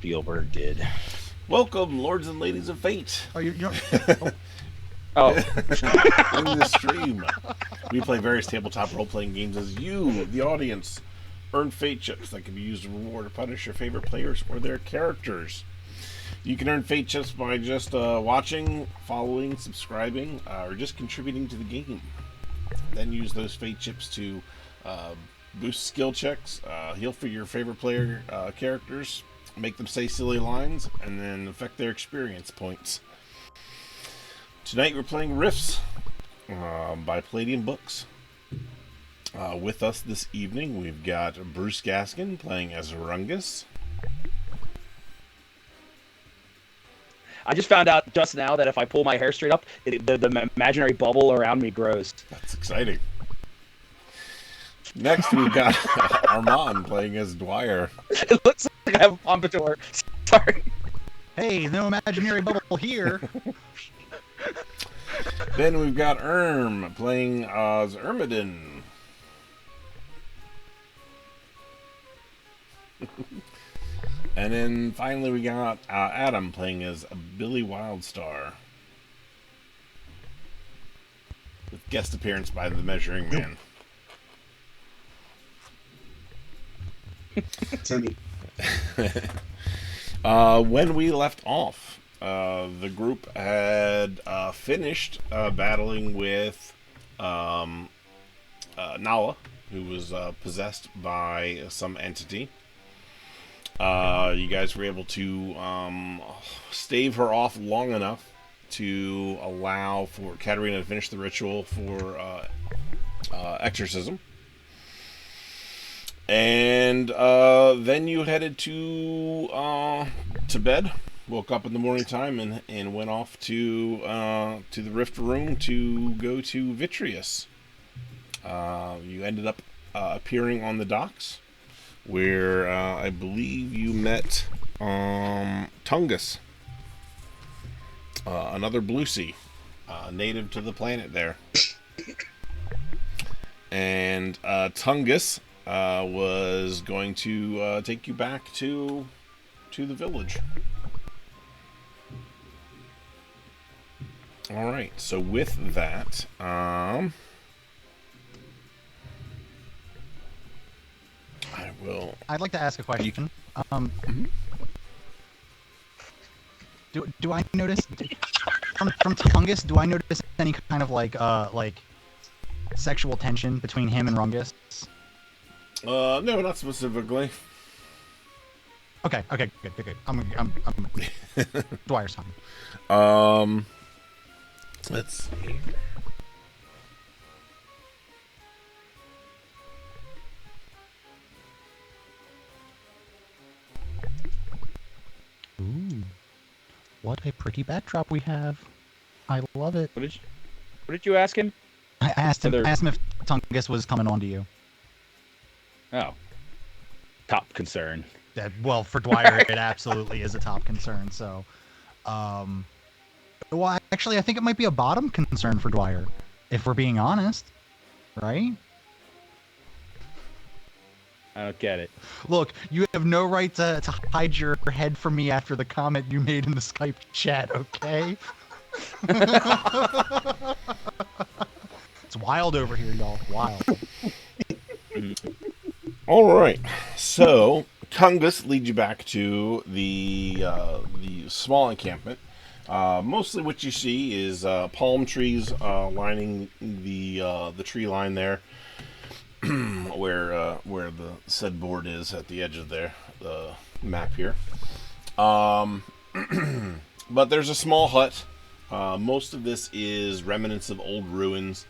Spielberg did. Welcome, lords and ladies of fate. Oh, you're Oh, In this stream, we play various tabletop role-playing games as you, the audience, earn fate chips that can be used to reward or punish your favorite players or their characters. You can earn fate chips by just watching, following, subscribing, or just contributing to the game. Then use those fate chips to boost skill checks, heal for your favorite player characters, make them say silly lines, and then affect their experience points. Tonight we're playing Rifts by Palladium Books. With us this evening we've got Bruce Gaskin playing as Rungus. I just found out just now that if I pull my hair straight up, the imaginary bubble around me grows. That's exciting. Next we've got Armand playing as Dwyer. It looks like I have a pompadour. Sorry. Hey, no imaginary bubble here. Then we've got playing as Ermidon. And then finally we got Adam playing as Billy Wildstar. With guest appearance by the Measuring Man. Timmy. When we left off, the group had finished battling with Nala, who was possessed by some entity. You guys were able to stave her off long enough to allow for Katarina to finish the ritual for exorcism. And then you headed to bed. Woke up in the morning time and went off to the Rift Room to go to Vitreous. You ended up appearing on the docks, where I believe you met Tungus, another Blucie, native to the planet there. And Tungus was going to take you back to the village. All right. So with that, I will. I'd like to ask a question. Do I notice from Tungus? Do I notice any kind of like sexual tension between him and Rungus? No, not specifically. Okay, good. I'm Dwyer's time. Let's see. Ooh, what a pretty backdrop we have. I love it. What did you ask him? I asked him if Tungus was coming on to you. Oh, top concern. Well, for Dwyer, it absolutely is a top concern. So, well, actually, I think it might be a bottom concern for Dwyer, if we're being honest, right? I don't get it. Look, you have no right to hide your head from me after the comment you made in the Skype chat, okay? It's wild over here, y'all. Wild. All right. So Tungus leads you back to the small encampment. Mostly, what you see is palm trees lining the tree line there, where the said board is at the edge of the map here. But there's a small hut. Most of this is remnants of old ruins.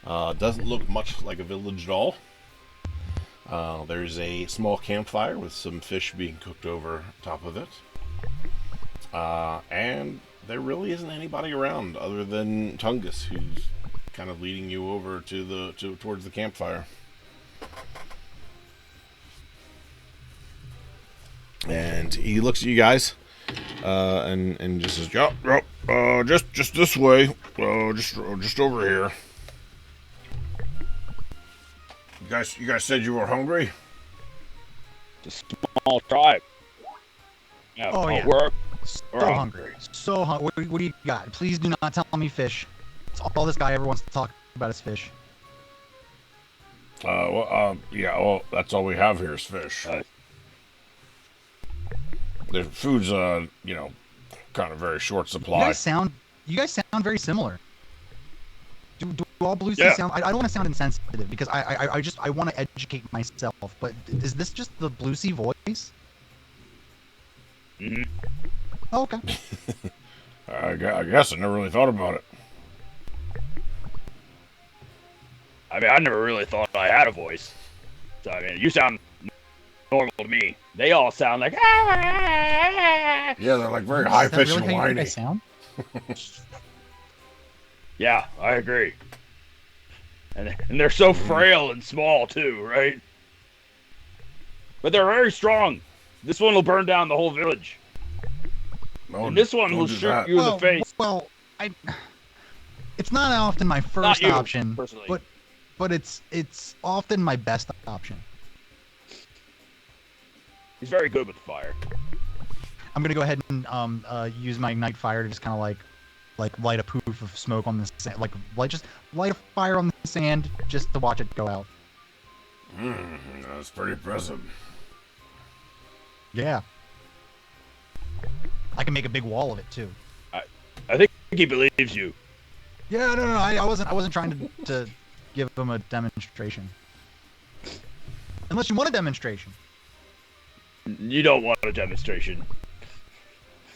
Doesn't look much like a village at all. There's a small campfire with some fish being cooked over top of it. And there really isn't anybody around other than Tungus, who's kind of leading you over towards the campfire. And he looks at you guys, and just says, "Yep, just this way, just over here." You guys said you were hungry? It's a small tribe. Oh, yeah. We're So hungry. So hungry. What do you got? Please do not tell me fish. It's all this guy ever wants to talk about is fish. Yeah, well, that's all we have here is fish. The food's, you know, kind of very short supply. You guys sound very similar. Do all Blucie sound? I don't want to sound insensitive because I want to educate myself. But is this just the Blucie voice? Mm-hmm. Oh, okay. I guess I never really thought about it. I mean, I never really thought I had a voice. So, I mean, you sound normal to me. They all sound like... Yeah, they're like very high-pitched and whiny. They sound? Yeah, I agree. And they're so frail and small, too, right? But they're very strong. This one will burn down the whole village. No, and this one will shoot you in the face. Well, it's not often my first option, personally. but it's often my best option. He's very good with fire. I'm gonna go ahead and use my ignite fire to just kind of like light a poof of smoke on the sand, just light a fire on the sand just to watch it go out. That's pretty impressive. Yeah. I can make a big wall of it too. I think he believes you. Yeah, no, I wasn't trying to give him a demonstration. Unless you want a demonstration. You don't want a demonstration.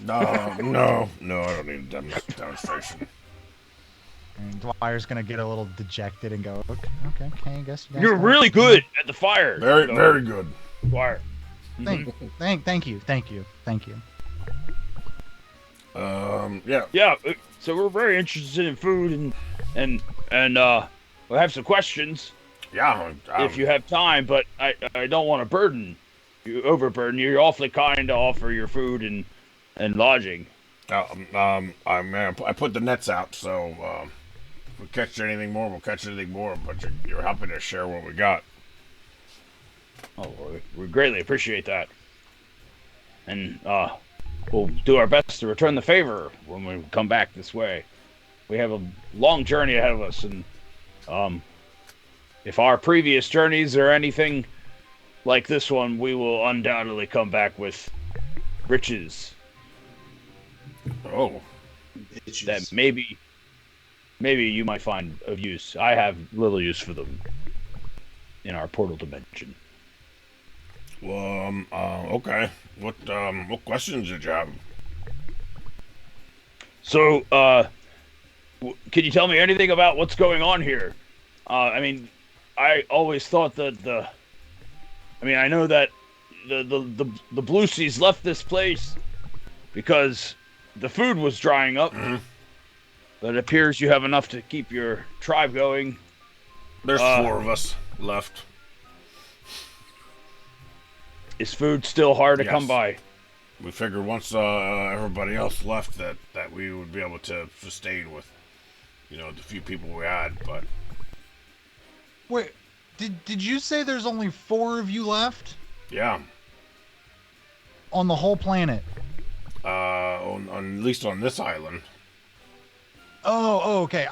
No, I don't need a demonstration. And Dwyer's gonna get a little dejected and go, okay, I guess you guys You're really good at the fire. Very good. Dwyer. Thank you. Yeah. Yeah. So we're very interested in food and we'll have some questions. Yeah. If you have time, but I don't want to overburden you. You're awfully kind to offer your food and lodging. I put the nets out, so if we catch anything more, we'll catch anything more. But you're helping us share what we got. Oh, we greatly appreciate that. And we'll do our best to return the favor when we come back this way. We have a long journey ahead of us, and if our previous journeys are anything like this one, we will undoubtedly come back with riches. Oh. That maybe you might find of use. I have little use for them in our portal dimension. Well, okay. What questions did you have? So, can you tell me anything about what's going on here? I mean, I always thought that I know that the Blucies left this place because the food was drying up. Mm-hmm. But it appears you have enough to keep your tribe going. There's 4 of us left. Is food still hard to come by? We figured once everybody else left that we would be able to sustain with, the few people we had, but... Wait, did you say there's only 4 of you left? Yeah. On the whole planet? On at least on this island. Oh, okay.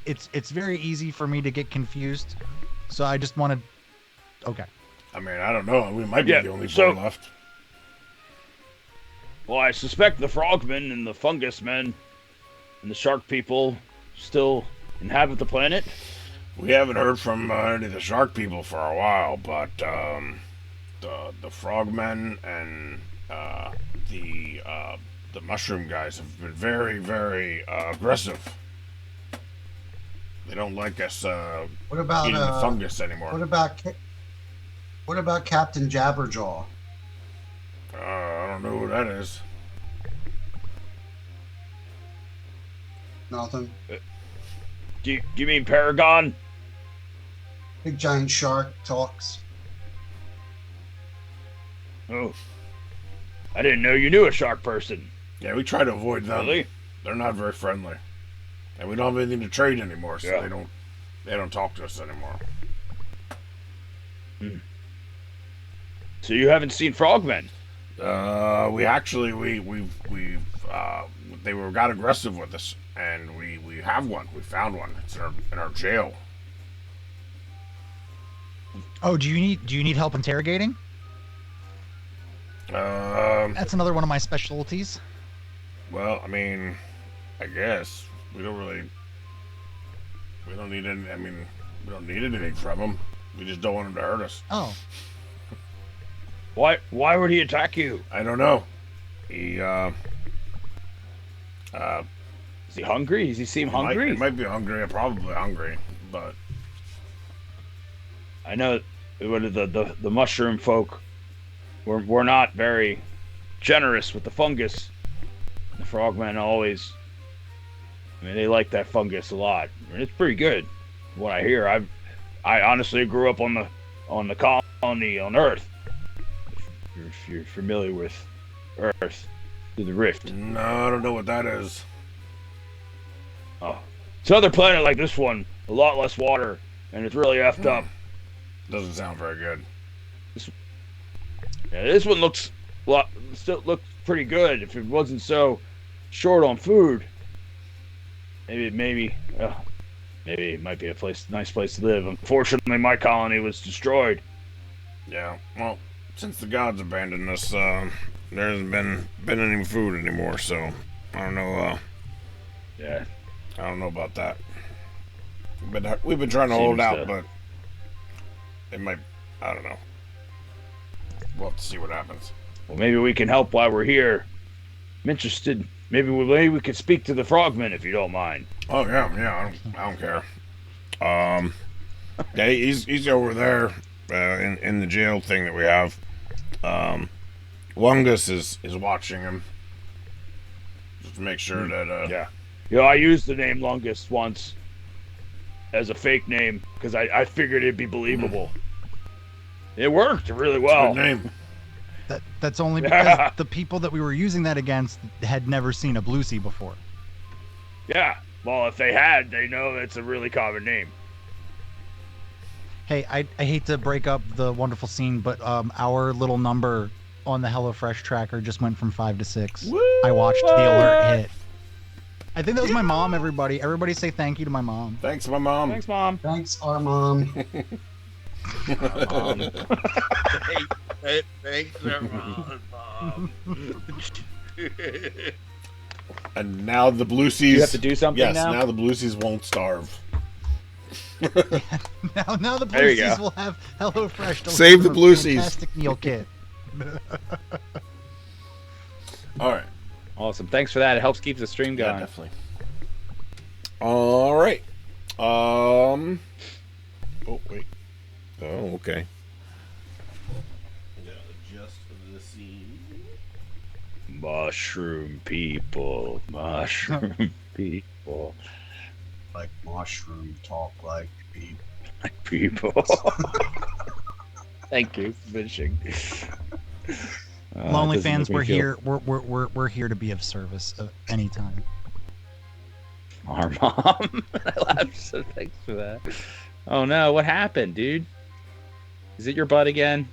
It's very easy for me to get confused, so I just wanted... Okay. I mean, I don't know. We might be the only 4 left. Well, I suspect the frogmen and the fungus men and the shark people still inhabit the planet. We haven't heard from any of the shark people for a while, but the frogmen and the mushroom guys have been very, very aggressive. They don't like us what about eating the fungus anymore. What about Captain Jabberjaw? I don't know who that is. Nothing. Do you mean Paragon? Big giant shark talks. Oh. I didn't know you knew a shark person. Yeah, we try to avoid them. Really? They're not very friendly. And we don't have anything to trade anymore, so Yeah. they don't talk to us anymore. So you haven't seen frogmen? We actually they got aggressive with us, and we have one. We found one. It's in our jail. Oh, do you need help interrogating? That's another one of my specialties. Well, I mean, I guess we don't need any. I mean, we don't need anything from him. We just don't want him to hurt us. Oh. Why would he attack you? I don't know. He Is he hungry? Does he seem hungry? He might be hungry. Probably hungry, but I know the mushroom folk. We're not very generous with the fungus. The frogmen always. I mean, they like that fungus a lot. I mean, it's pretty good. What I hear, I honestly grew up on the colony on Earth. If you're familiar with Earth, through the rift. no, I don't know what that is. Oh, it's another planet like this one, a lot less water, and it's really effed up. Doesn't sound very good. This one still looks pretty good. If it wasn't so short on food, maybe it might be a nice place to live. Unfortunately, my colony was destroyed. Yeah. Well, since the gods abandoned us, there hasn't been any food anymore. So I don't know. Yeah. I don't know about that. We've been trying to hold out, but it might. I don't know. We'll have to see what happens. Well, maybe we can help while we're here. I'm interested. Maybe we could speak to the frogman if you don't mind. Oh yeah. I don't care. Yeah, he's over there in the jail thing that we have. Lungus is watching him just to make sure that. Yeah. I used the name Lungus once as a fake name because I figured it'd be believable. It worked really well. Good name. That's only because the people that we were using that against had never seen a Blucie before. Yeah. Well, if they had, they know it's a really common name. Hey, I hate to break up the wonderful scene, but our little number on the HelloFresh tracker just went from 5 to 6. Woo! I watched the alert hit. I think that was my mom, everybody. Everybody say thank you to my mom. Thanks, my mom. Thanks, Mom. Thanks, our mom. Thanks, Mom. And now the Blucies. You have to do something yes, now? now the Blucies won't starve. Now the There you Blucies go. will have HelloFresh. Save the deliver a Blucies. Fantastic meal kit. All right. Awesome. Thanks for that. It helps keep the stream Yeah, going. definitely. All right. Oh wait. Oh, okay. Adjust the scene. Mushroom people. Like mushroom talk like people. People. Thank you for finishing. Lonely Doesn't fans, make me we're feel- here. We're here to be of service anytime. Our mom. I laughed, so thanks for that. Oh no, what happened, dude? Is it your butt again?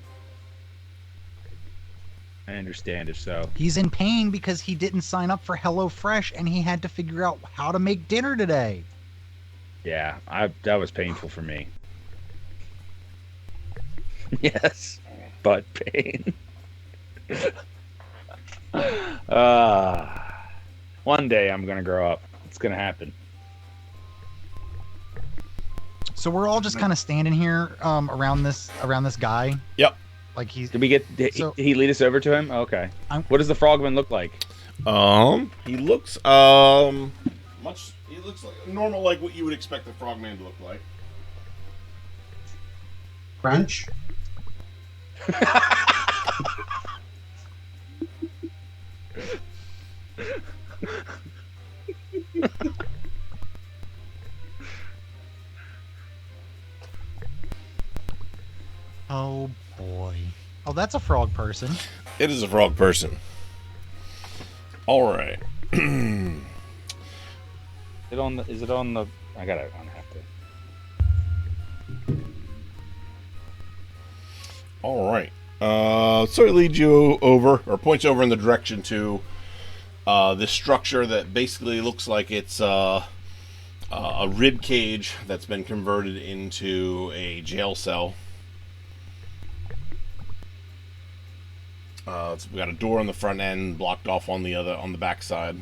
I understand if so. He's in pain because he didn't sign up for HelloFresh and he had to figure out how to make dinner today. Yeah, that was painful for me. Yes, butt pain. One day I'm gonna grow up. It's gonna happen. So we're all just kind of standing here around this guy. Yep. Like he's Did we get? Did So- he lead us over to him? Okay. I'm- What does the frogman look like? He looks much. He looks like normal, like what you would expect the frogman to look like. French? Oh boy. Oh, that's a frog person. It is a frog person. All right. Is it on the? I have to. All right. So it leads you over, or points over in the direction to this structure that basically looks like it's a rib cage that's been converted into a jail cell. So we got a door on the front end, blocked off on the back side.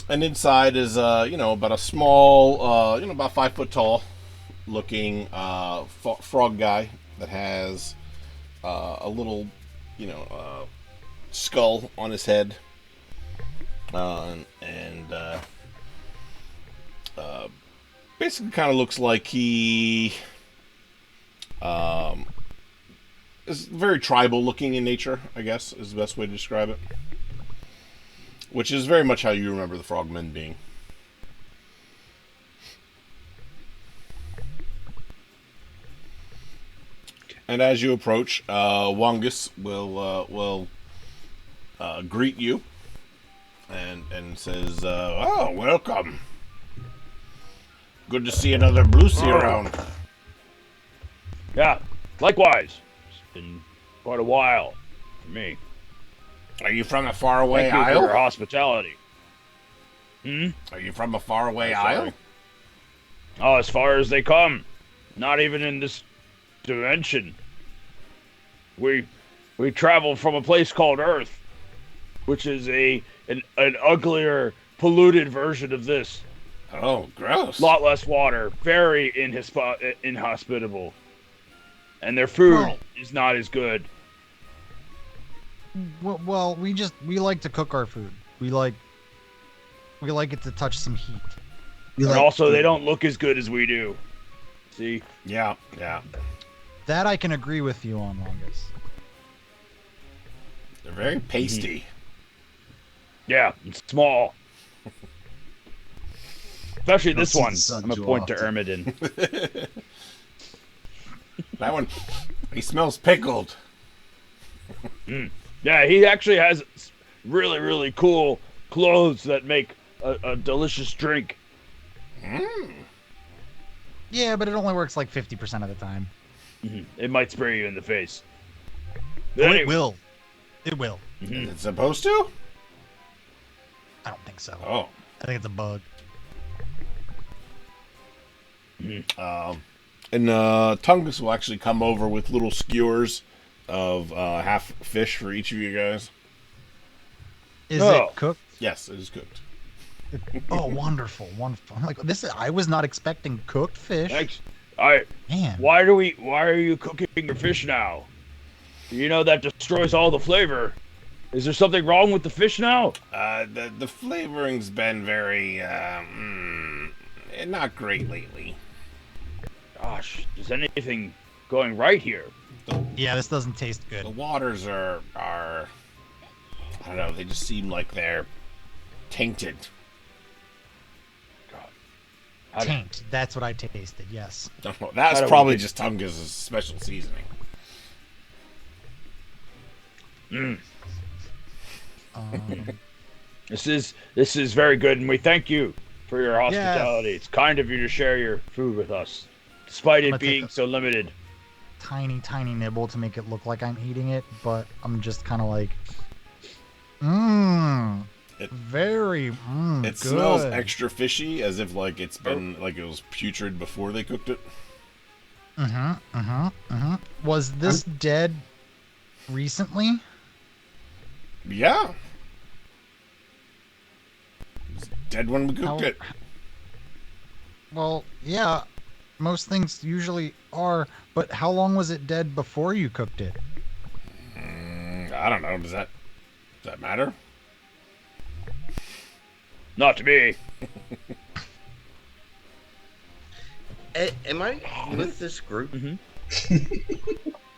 And inside is, about a small, about 5 foot tall looking frog guy that has a little, skull on his head, basically kind of looks like he is very tribal looking in nature, I guess is the best way to describe it. Which is very much how you remember the frogmen being. And as you approach, Wongus will greet you and says, "Oh, welcome. Good to see another Blucie around." Yeah, likewise. It's been quite a while for me. Are you from a faraway Thank you for isle? your hospitality. Are you from a faraway Sorry. isle? Oh, as far as they come. Not even in this dimension. We travel from a place called Earth, which is an uglier, polluted version of this. Oh, gross. Lot less water, very inhospitable, and their food is not as good. Well, we like to cook our food. We like it to touch some heat. And also, they don't look as good as we do. See? Yeah. That I can agree with you on, Longus. They're very pasty. Yeah, it's small. Especially this see one. the sun I'm gonna too point to often. Ermidon. That one, he smells pickled. Yeah, he actually has really, really cool clothes that make a delicious drink. Yeah, but it only works like 50% of the time. It might spray you in the face. But Oh, anyway, it will. It will. Is it supposed to? I don't think so. Oh. I think it's a bug. And Tungus will actually come over with little skewers of half fish for each of you guys. Is Oh. it cooked? Yes, it is cooked. Oh, wonderful, wonderful. Like this, I was not expecting cooked fish. thanks. Man, Why are you cooking your fish now? You know that destroys all the flavor. Is there something wrong with the fish now? The flavoring's been very not great lately. Gosh, is anything going right here? yeah, this doesn't taste good. The waters are I don't know, they just seem like they're tainted. Taint. That's what I tasted. Yes. That's probably just Tungus' special seasoning. This is very good, and we thank you for your hospitality. It's kind of you to share your food with us, despite I'm it gonna being take so limited. Tiny nibble to make it look like I'm eating it, but I'm just kind of like, very It good. smells extra fishy, as if like it's been like it was putrid before they cooked it. Was this dead recently? Yeah. It was dead when we cooked it. Well, yeah, most things usually are, but how long was it dead before you cooked it? I don't know. Does that matter? Not to me. Am I with this group?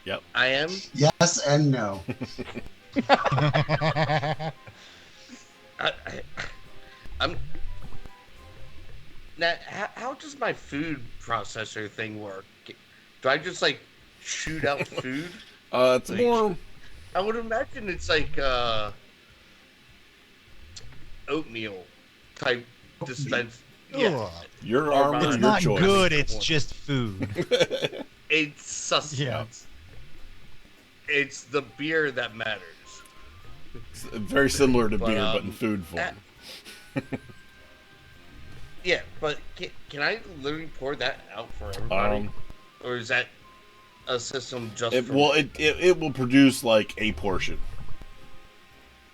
Yep. I am. Yes and no. I'm. Now, how does my food processor thing work? Do I just like shoot out food? It's Like- more. I would imagine it's like oatmeal type dispense. Yeah, Ugh. Your Or arm is mine. It's your not choice. good, it's just food. it's sustenance. it's the beer that matters. It's very similar to beer, but in um, food form. Yeah, but can I literally pour that out for everybody, or is that a system just? It for will. me? It will produce like a portion.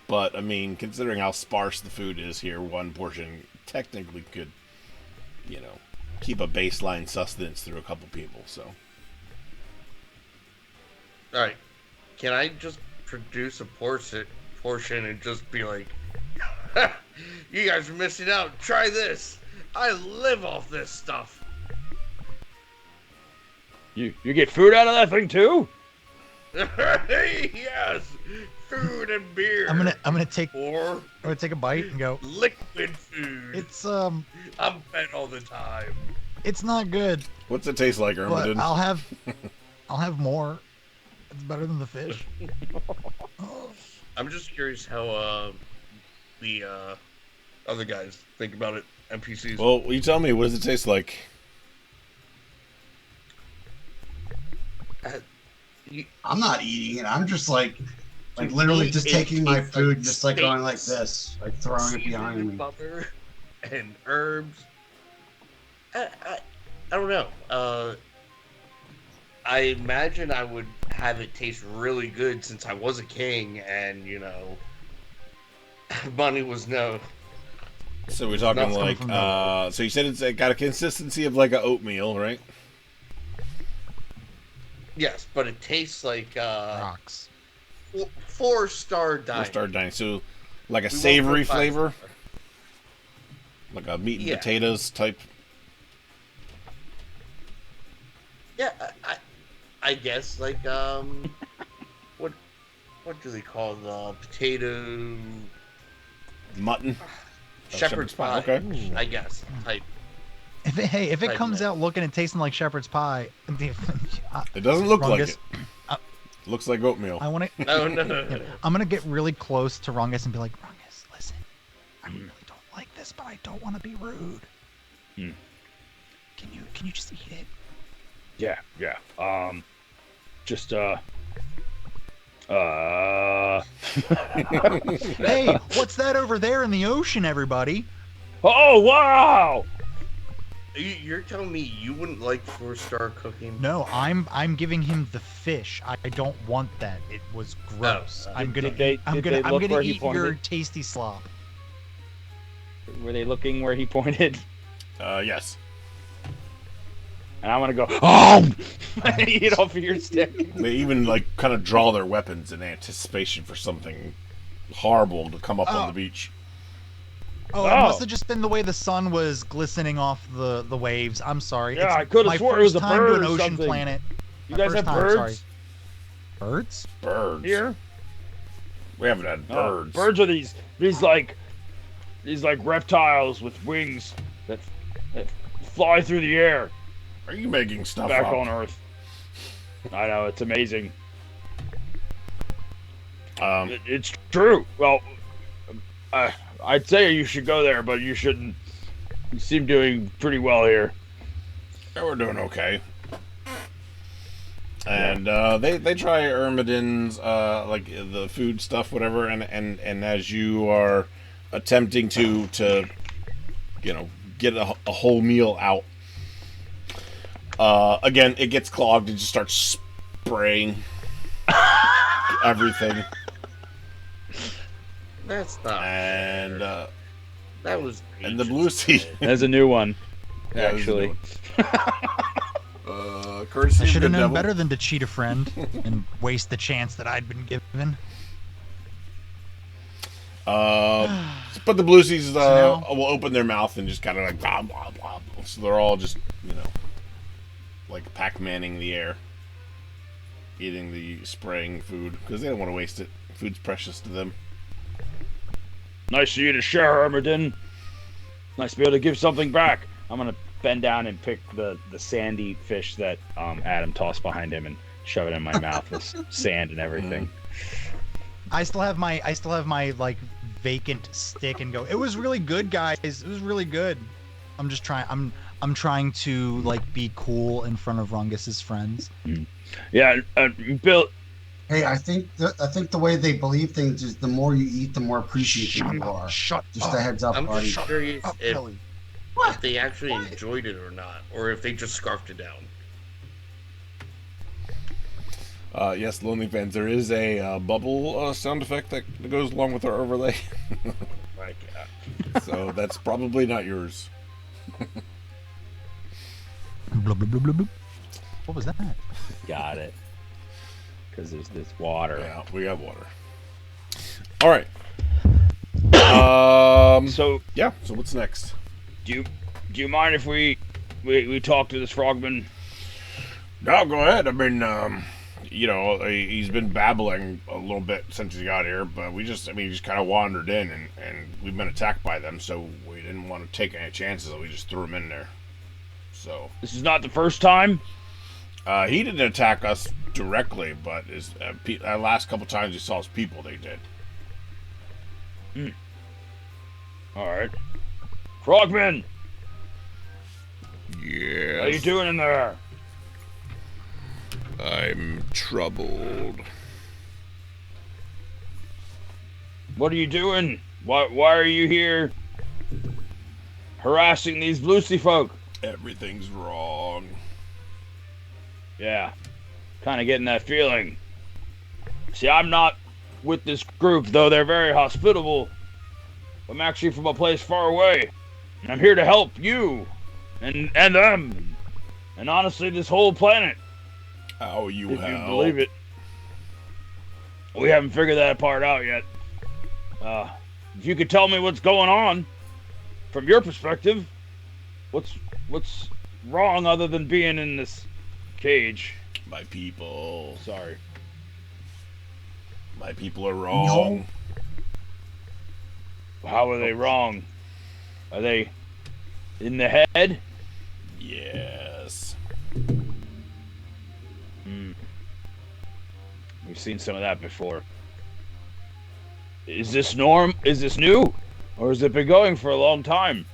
But I mean, considering how sparse the food is here, one portion technically could, keep a baseline sustenance through a couple people. So. All right, can I just produce a portion and just be like, you guys are missing out. Try this. I live off this stuff. You get food out of that thing too? Yes, food and beer. I'm gonna take or a bite and go. liquid food. It's I'm fed all the time. it's not good, What's it taste like, but Armadillo? I'll have more. It's better than the fish. I'm just curious how the other guys think about it. NPCs. Well, you tell me. What does it taste like? I'm not eating it. I'm just like literally just taking my food, just like going like this, like throwing it behind me. Butter and herbs. I don't know. I imagine I would have it taste really good since I was a king, and money was no. So we're talking That's like. So you said it's got a consistency of like a oatmeal, right? Yes, but it tastes like Rocks. 4-star dining. 4-star dining. So like a We won't savory put 5-star. flavor, like a meat and Yeah. potatoes type. Yeah, I guess like what do they call the potato Mutton. shepherd's pie? Okay. I guess type. If it Like comes that. out looking and tasting like shepherd's pie, It doesn't look like Rungus, it. Looks like oatmeal. I want to. No. I'm gonna get really close to Rungus and be like, Rungus, listen, I really don't like this, but I don't want to be rude. Hmm. Can you just eat it? Yeah. Just Hey, what's that over there in the ocean, everybody? Oh wow! You're telling me you wouldn't like 4-star cooking? No, I'm giving him the fish. I don't want that. It was gross. Oh, I'm gonna did they look where he eat your pointed? tasty slop. Were they looking where he pointed? Yes. And I'm gonna go, oh! Eat off of your stick. They even like kind of draw their weapons in anticipation for something horrible to come up on the beach. Oh, it must have just been the way the sun was glistening off the waves. I'm sorry. Yeah, It's I could my have sworn it was first a time bird to or an ocean something. planet. You My guys first have time, birds sorry. Birds? Birds. here? We haven't had Oh, birds. birds are these like reptiles with wings that fly through the air Are you making stuff back up? on Earth. I know, it's amazing. It's true. Well, I'd say you should go there, but you shouldn't. You seem doing pretty well here. Yeah, we're doing okay. And they try Ermidon's like the food stuff, whatever, and as you are attempting to get a whole meal out, again it gets clogged and just starts spraying everything. That's not. And That was. and the Blucie. That's a new one, Yeah, this is a new actually. courtesy I of should have Good known Devil. better than to cheat a friend and waste the chance that I'd been given. But the Blucies now- will open their mouth and just kind of like blah blah blah. So they're all just like Pac-Manning the air, eating the spraying food because they don't want to waste it. Food's precious to them. Nice of you to share, Hermodin. Nice to be able to give something back. I'm gonna bend down and pick the sandy fish that Adam tossed behind him and shove it in my mouth with sand and everything. I still have my like vacant stick and go. It was really good, guys. It was really good. I'm just trying. I'm trying to like be cool in front of Rungus's friends. Yeah, Bill. Hey, I think the way they believe things is the more you eat, the more appreciative you are. Shut Just up. a heads up, I'm buddy. just curious Up, if, Kelly. if they actually enjoyed it or not, or if they just scarfed it down. Yes, Lonely Fans, there is a bubble sound effect that goes along with our overlay. My God. So that's probably not yours. Blub, blub, blub, blub, blub. What was that? Got it. Because there's this water. Yeah, we got water. All right. So, Yeah, so what's next? do you mind if we talk to this frogman? No, go ahead. I mean, he's been babbling a little bit since he got here, but he just kind of wandered in, and we've been attacked by them, so we didn't want to take any chances, so we just threw him in there. So This is not the first time? he didn't attack us directly, but his last couple times he saw his people, they did. Alright. Frogman, Yeah. how you doing in there? I'm troubled. What are you doing? Why are you here harassing these Blucie folk? Everything's wrong. Yeah, kind of getting that feeling. See, I'm not with this group, though they're very hospitable. I'm actually from a place far away. And I'm here to help you and them. And honestly, this whole planet, How you if help? you believe it. We haven't figured that part out yet. If you could tell me what's going on, from your perspective, what's wrong other than being in this cage? My people. Sorry. My people are wrong. How are they wrong? Are they in the head? Yes. We've seen some of that before. Is this new? Or has it been going for a long time?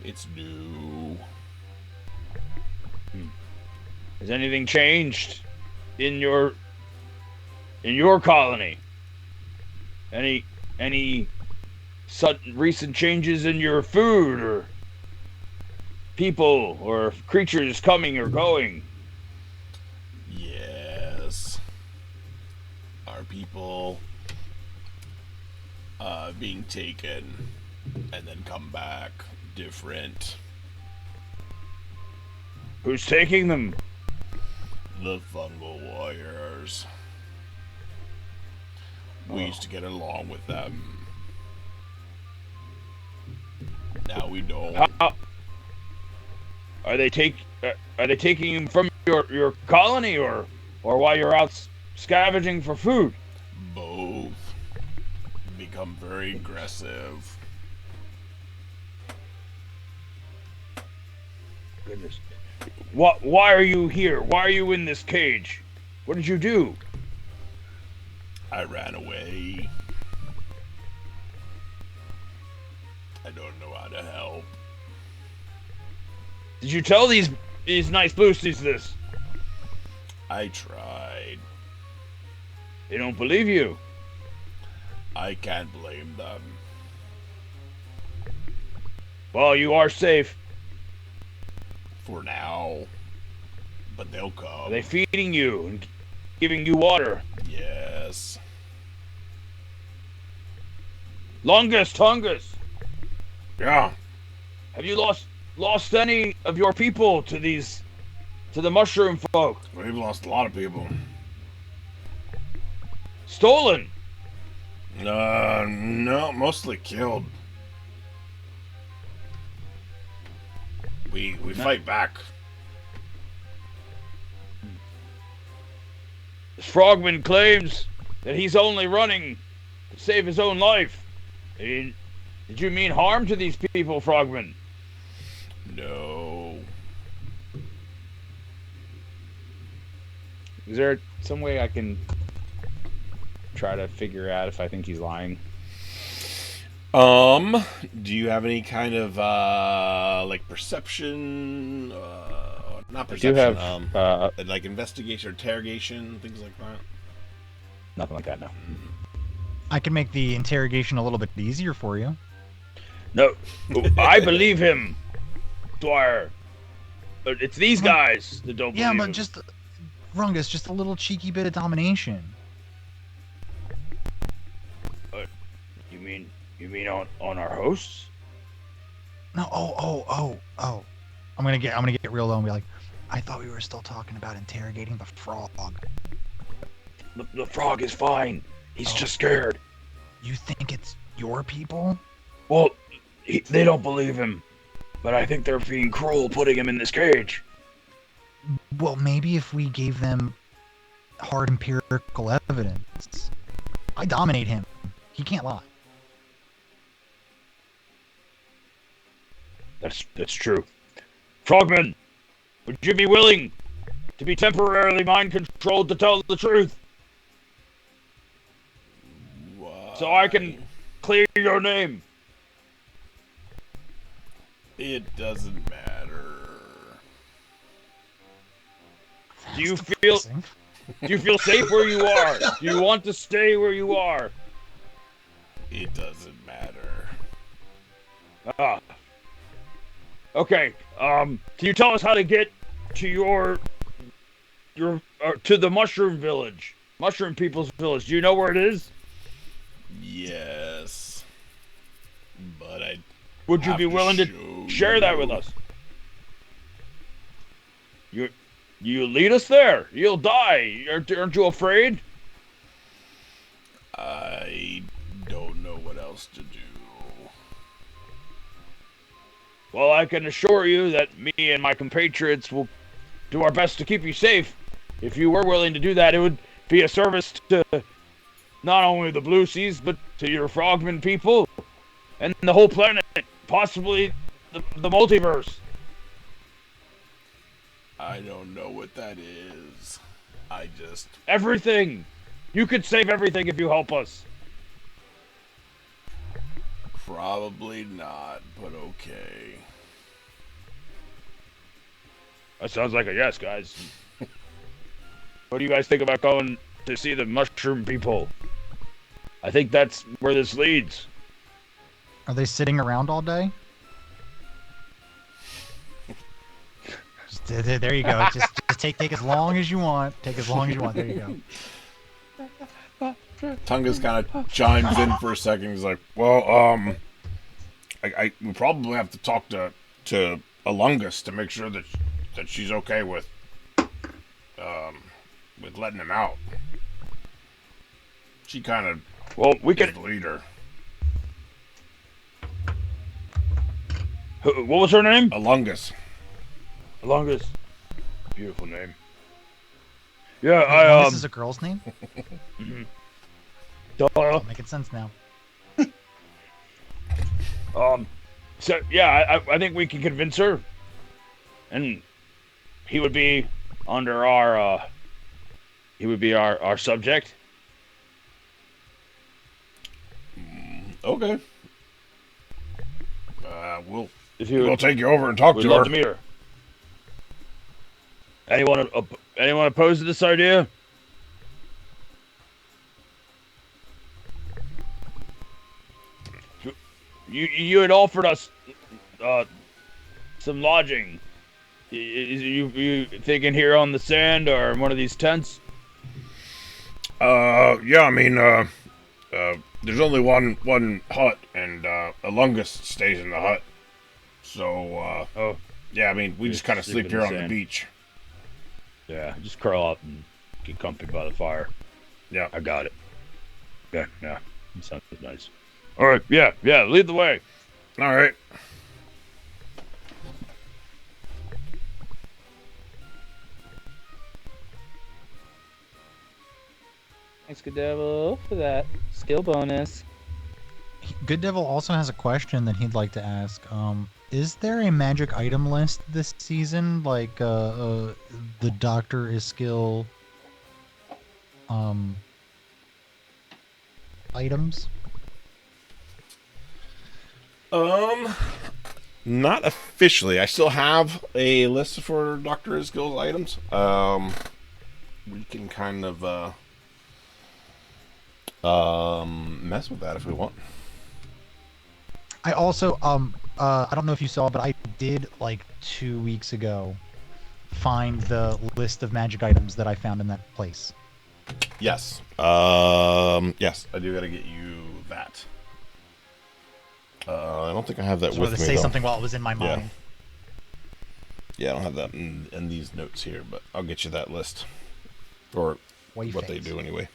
It's new. Has anything changed in your colony? Any sudden recent changes in your food or people or creatures coming or going? Yes. Our people being taken and then come back different. Who's taking them? The fungal warriors. We used to get along with them. Now we don't. How are they taking them from your colony or while you're out scavenging for food? Both become very aggressive. Goodness. Why are you here? Why are you in this cage? What did you do? I ran away. I don't know how to help. Did you tell these nice Blucies this? I tried. They don't believe you. I can't blame them. Well, you are safe. For now. But they'll come. Are they feeding you and giving you water? Yes. Tungus. Yeah. Have you lost any of your people to the mushroom folk? We've lost a lot of people. Stolen? No, mostly killed. We fight back. This frogman claims that he's only running to save his own life. Did you mean harm to these people, frogman? No. Is there some way I can try to figure out if I think he's lying? Do you have any kind of like perception? Not I do perception. have like investigation or interrogation, things like that. Nothing like that, no. I can make the interrogation a little bit easier for you. No, I believe him, Dwyer. But it's these guys that don't believe him. Yeah, but just, Rungus, just a little cheeky bit of domination. You mean on our hosts? No, oh. I'm gonna get real low and be like, I thought we were still talking about interrogating the frog. The frog is fine. He's just scared. You think it's your people? Well, they don't believe him. But I think they're being cruel putting him in this cage. Well, maybe if we gave them hard empirical evidence. I dominate him. He can't lie. That's true. Frogman, would you be willing to be temporarily mind controlled to tell the truth? Why? So I can clear your name. It doesn't matter. Do you feel safe where you are? Do you want to stay where you are? It doesn't matter. Ah. Okay. Can you tell us how to get to your to the Mushroom Village? Mushroom People's Village. Do you know where it is? Yes. But I Would you be willing to share that with us? You lead us there. You'll die. Aren't you afraid? I don't know what else to do. Well, I can assure you that me and my compatriots will do our best to keep you safe. If you were willing to do that, it would be a service to not only the Blucies, but to your frogman people and the whole planet, possibly the multiverse. I don't know what that is. I just... Everything. You could save everything if you help us. Probably not, but okay. That sounds like a yes, guys. What do you guys think about going to see the mushroom people? I think that's where this leads. Are they sitting around all day? There you go. Just take as long as you want. Take as long as you want. There you go. Tungus kind of chimes in for a second. He's like, "Well, we probably have to talk to Alungus to make sure that she's okay with letting him out. She kind of we is could the leader. What was her name? Alungus. Alungus. Beautiful name. Yeah, This is a girl's name? Making sense now. So yeah, I think we can convince her, and he would be under our subject. Okay. We'll take you over and talk to her. We'd love to meet her. Anyone opposed to this idea? You had offered us some lodging. You thinking here on the sand or in one of these tents? Yeah, I mean, there's only one hut, and Alungus stays in the hut. So, yeah, I mean, we just kind of sleep here on the beach. Yeah, just curl up and get comfy by the fire. Yeah. I got it. Yeah. That sounds nice. All right, yeah, lead the way. All right. Thanks, Good Devil, for that skill bonus. Good Devil also has a question that he'd like to ask. Is there a magic item list this season? Like, the Doctor is skill items? Not officially. I still have a list for Doctor Skills items. We can kind of Mess with that if we want. I also I don't know if you saw, but I did like 2 weeks ago find the list of magic items that I found in that place. Yes. Yes, I do gotta get you that. I don't think I have that Just with wanted me. to say though. something while it was in my mind. Yeah, I don't have that in these notes here, but I'll get you that list. Or what they do anyway.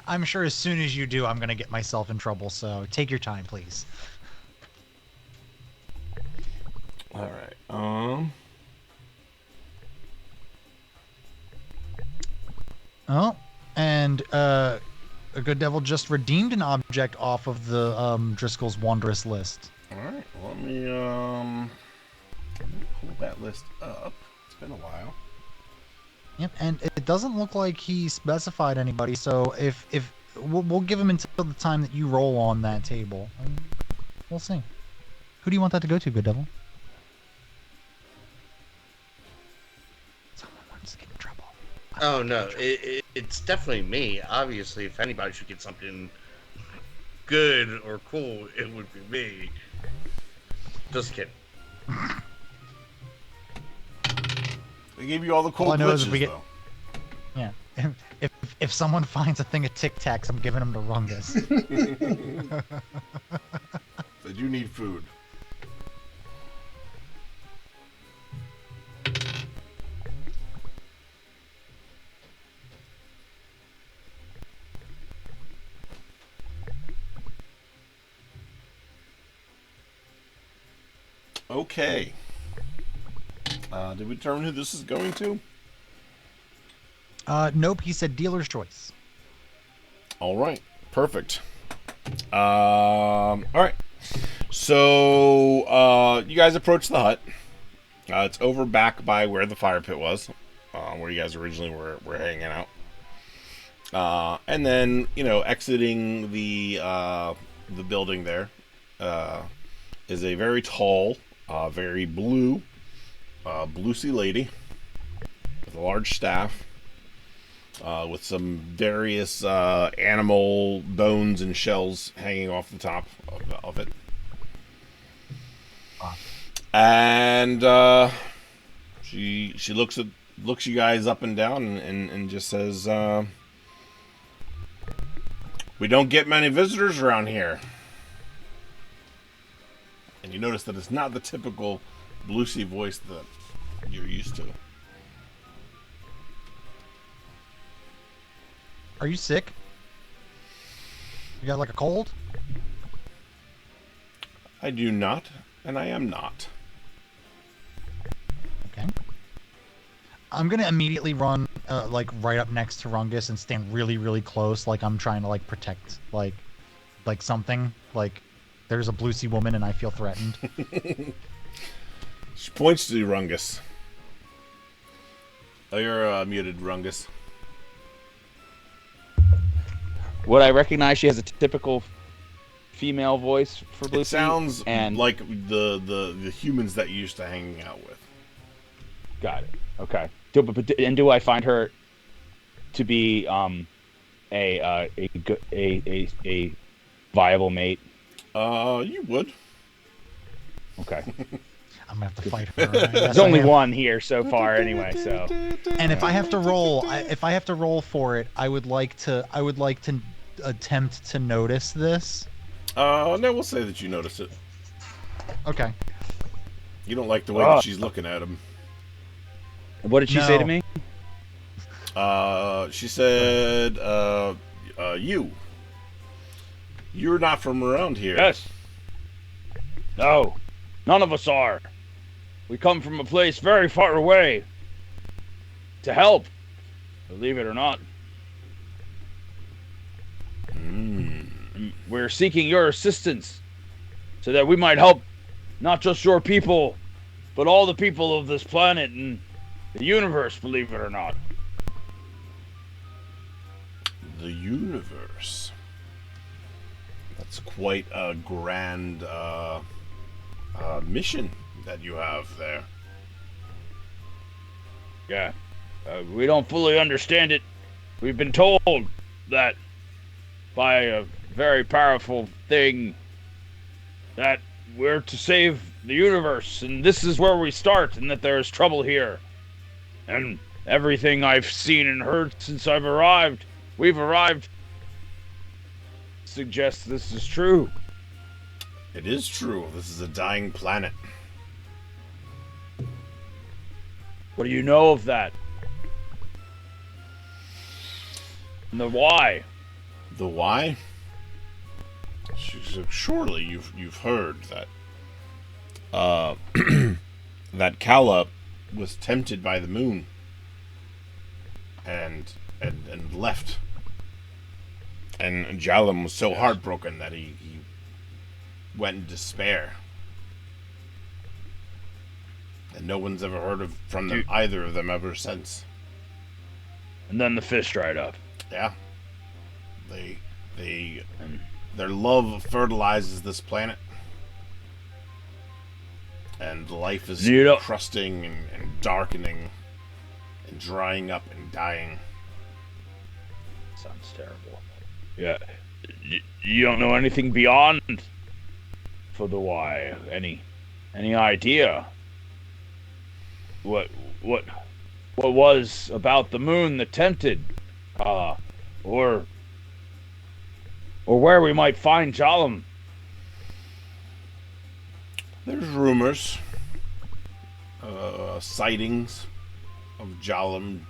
I'm sure as soon as you do, I'm gonna get myself in trouble. So take your time, please. All right. Oh, and a good devil just redeemed an object off of the Driscoll's Wondrous list. All right. Let me pull that list up. It's been a while. Yep, and it doesn't look like he specified anybody. So if we'll give him until the time that you roll on that table. We'll see. Who do you want that to go to, good devil? Someone wants to get in trouble. Oh no, it's definitely me. Obviously, if anybody should get something good or cool, it would be me. Just kidding. They gave you all the cool All I know is glitches, if we get- though. Yeah. If someone finds a thing of Tic Tacs, I'm giving them to Rungus. They do need food. Okay. Did we determine who this is going to? Nope, he said dealer's choice. All right. Perfect. All right. So you guys approach the hut. It's over back by where the fire pit was, where you guys originally were hanging out. And then, exiting the building there is a very tall, very blue, Blucie lady with a large staff, with some various animal bones and shells hanging off the top of it. And she looks you guys up and down and just says, "We don't get many visitors around here." And you notice that it's not the typical Blucie voice that you're used to. Are you sick? You got like a cold? I do not, and I am not. Okay. I'm gonna immediately run like right up next to Rungus and stand really, really close, like I'm trying to like protect like something. Like there's a Blucie woman and I feel threatened. She points to Rungus. Oh, you're muted, Rungus. Would I recognize she has a typical female voice for Blucie? It sounds and like the humans that you used to hanging out with. Got it. Okay. Do I find her to be a viable mate? You would. Okay. I'm gonna have to fight her. Right? There's only one here so far, anyway. So. And if I have to roll for it, I would like to attempt to notice this. No, we'll say that you notice it. Okay. You don't like the way that she's looking at him. What did she say to me? She said, you're not from around here. Yes. No, none of us are. We come from a place very far away to help, believe it or not. We're seeking your assistance so that we might help not just your people, but all the people of this planet and the universe, believe it or not. The universe. That's quite a grand mission that you have there. Yeah. We don't fully understand it. We've been told that by a very powerful thing that we're to save the universe, and this is where we start, and that there is trouble here. And everything I've seen and heard since we've arrived, suggests this is true. It is true. This is a dying planet. What do you know of that? And the why? The why? Surely you've heard that that Kala was tempted by the moon and left. And Jalam was so heartbroken that he went in despair. And no one's ever heard from them, either of them, ever since. And then the fish dried up. Yeah. Their love fertilizes this planet. And life is crusting and darkening and drying up and dying. Sounds terrible. Yeah. You don't know anything beyond for the why? Any idea? What was about the moon that tempted? Or where we might find Jalam? There's rumors, sightings of Jalam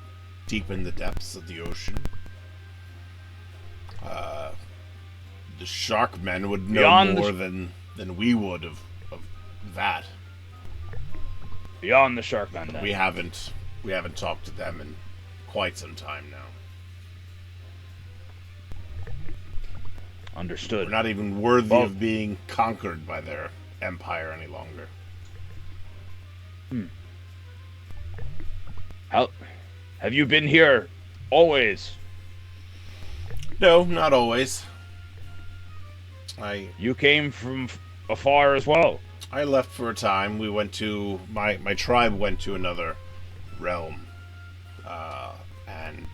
deep in the depths of the ocean. The shark men would know more than we would of that. Beyond the shark men, then. We haven't talked to them in quite some time now. Understood. We're not even worthy of being conquered by their empire any longer. How have you been here always? No, not always. You came from afar as well. I left for a time. We went to my tribe went to another realm, and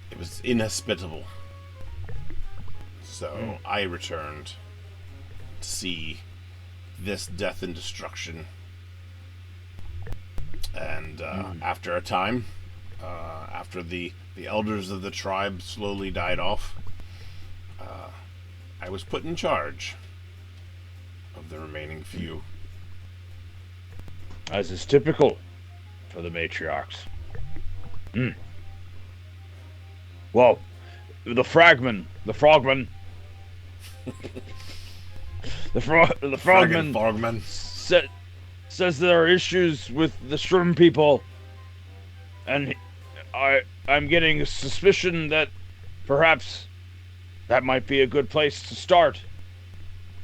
it was inhospitable. So I returned to see this death and destruction. And after a time, after the elders of the tribe slowly died off, I was put in charge of the remaining few. As is typical for the matriarchs. Well, the frogman says there are issues with the shrimp people, and I'm getting a suspicion that perhaps that might be a good place to start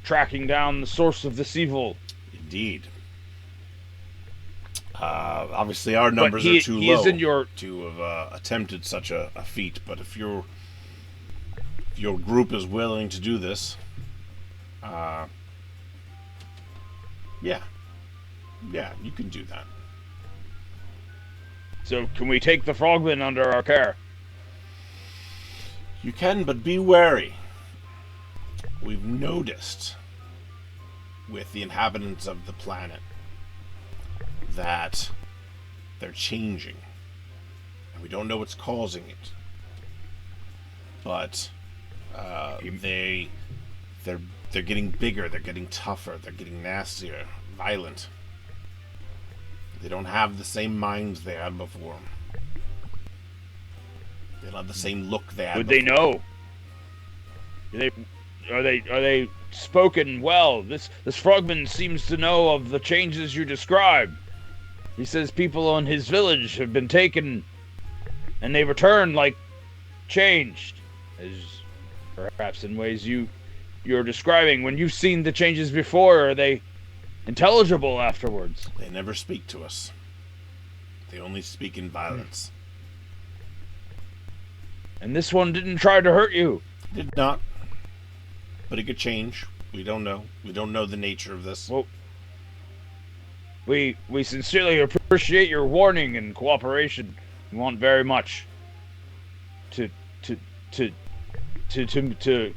tracking down the source of this evil. Indeed. Obviously our numbers are too low to have attempted such a feat, but if your group is willing to do this, yeah, you can do that. So can we take the frogmen under our care? You can, but be wary. We've noticed with the inhabitants of the planet that they're changing, and we don't know what's causing it. But they're getting bigger, they're getting tougher, they're getting nastier, violent. They don't have the same minds they had before. They don't have the same look they had Would before. they know? Are they spoken well? This frogman seems to know of the changes you describe. He says people on his village have been taken, and they return like changed, as perhaps in ways you're describing. When you've seen the changes before, are they intelligible afterwards? They never speak to us. They only speak in violence. And this one didn't try to hurt you? Did not. But it could change. We don't know. We don't know the nature of this. Well, we sincerely appreciate your warning and cooperation. We want very much to to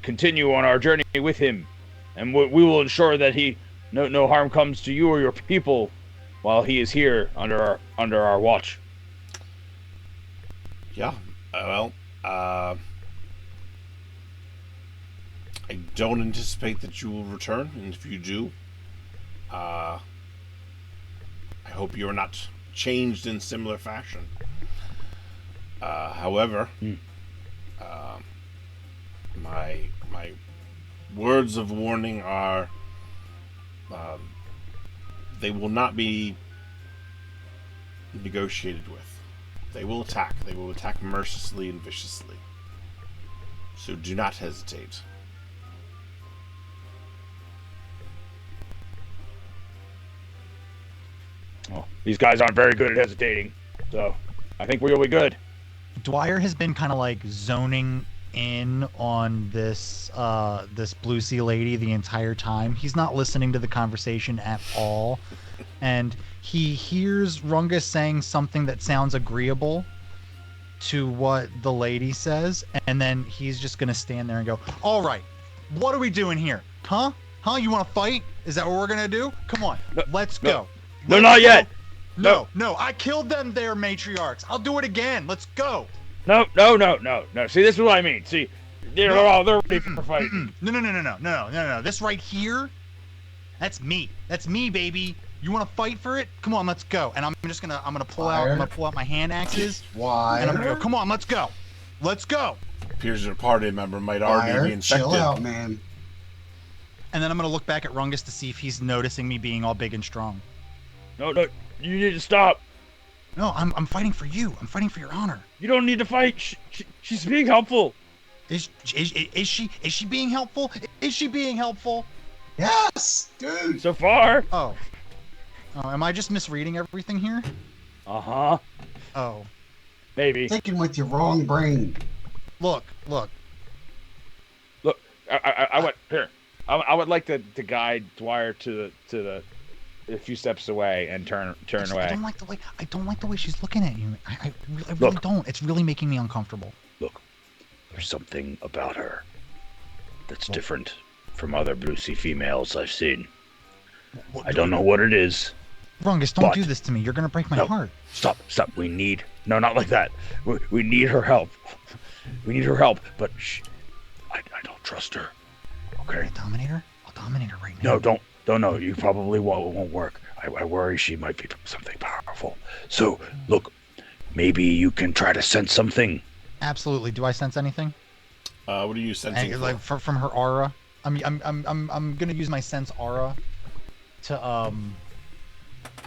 continue on our journey with him, and we will ensure that no harm comes to you or your people while he is here under our watch. Yeah. I don't anticipate that you will return, and if you do, I hope you are not changed in similar fashion. However, my words of warning are, they will not be negotiated with. They will attack. They will attack mercilessly and viciously. So do not hesitate. Well, these guys aren't very good at hesitating, so I think we'll be good. Dwyer has been kind of like zoning in on this Blucie lady the entire time. He's not listening to the conversation at all, and he hears Rungus saying something that sounds agreeable to what the lady says, and then he's just gonna stand there and go, "All right, what are we doing here? Huh? You want to fight? Is that what we're gonna do? Come on, let's go." No, not yet. No, I killed them there, matriarchs. I'll do it again. Let's go. No. See, this is what I mean. See, they're ready for fighting. No. This right here, that's me. That's me, baby. You want to fight for it? Come on, let's go. And I'm gonna pull out my hand axes. Why? And I'm gonna go. Come on, let's go. Let's go. Appears your party member might already be infected. Chill out, man. And then I'm gonna look back at Rungus to see if he's noticing me being all big and strong. No, you need to stop. No, I'm fighting for you. I'm fighting for your honor. You don't need to fight. She's being helpful. Is she being helpful? Is she being helpful? Yes, dude. So far. Oh, am I just misreading everything here? Uh-huh. Oh. Maybe. Thinking with your wrong brain. Look. I went here. I would like to guide Dwyer to the a few steps away and turn away. I don't like the way she's looking at you. I really don't. It's really making me uncomfortable. Look, there's something about her that's different from other Blucie females I've seen. I don't know what it is. Rungus, don't do this to me. You're gonna break my heart. Stop. We need... No, not like that. We need her help. We need her help, but I don't trust her. Okay? I'll dominate her right now. No, don't know. You probably won't work. I worry she might be something powerful. So, look, maybe you can try to sense something. Absolutely. Do I sense anything? What are you sensing? Like from her aura? I'm gonna use my sense aura to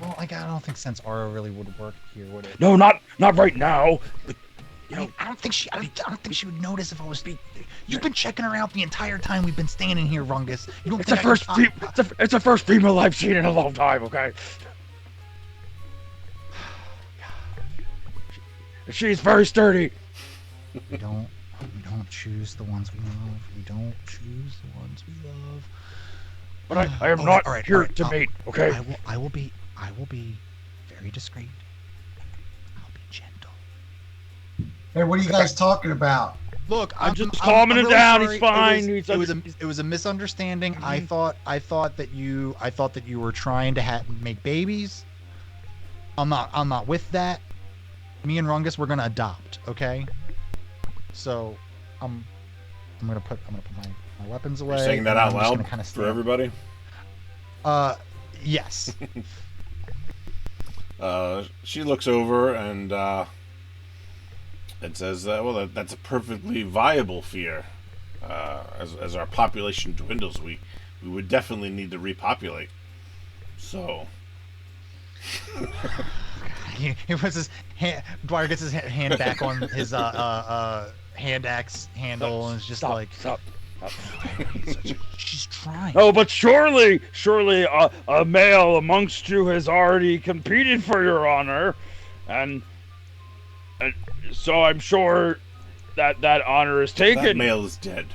Well, I don't think sense aura really would work here, would it? No, not right now. But, I don't think she would notice if I was speaking. You've been checking her out the entire time we've been standing here, Rungus. You don't it's the first female I've seen in a long time. Okay. She's very sturdy. We don't choose the ones we love. We don't choose the ones we love. But I am not here to mate. Okay. I will be very discreet. I'll be gentle. Hey, what are you guys talking about? Look, I'm just calming him down. He's fine. It was a misunderstanding. Mm-hmm. I thought that you were trying to make babies. I'm not with that. Me and Rungus, we're gonna adopt. Okay. So, I'm gonna put my weapons away. You're saying that out loud for everybody? Yes. She looks over and says, well, that's a perfectly viable fear. As our population dwindles, we would definitely need to repopulate. So... He puts his hand... Dwyer gets his hand back on his hand axe handle and is just Stop. She's trying. Oh, but surely a male amongst you has already competed for your honor, and so I'm sure that honor is taken. That male is dead.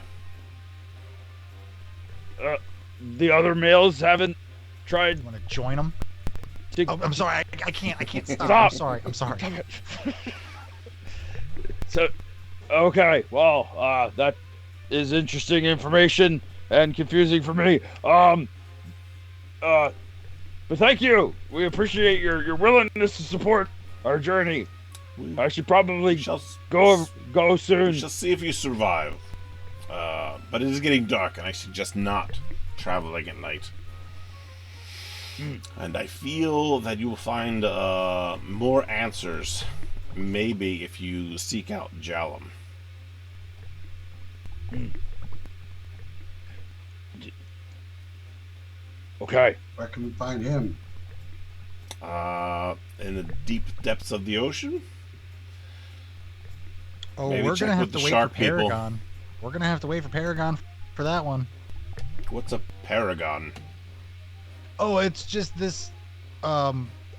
The other males haven't tried. You want to join them? I'm sorry. I can't stop. Stop. I'm sorry. So, Okay, well, that is interesting information and confusing for me. But thank you. We appreciate your willingness to support our journey. I should probably go soon. We shall see if you survive. But it is getting dark, and I suggest not traveling at night. And I feel that you will find more answers, maybe if you seek out Jalum. Okay. Where can we find him? In the deep depths of the ocean? Oh, Maybe we're check gonna have with to the wait for shark people. Paragon. We're gonna have to wait for Paragon for that one. What's a paragon? Oh, it's just this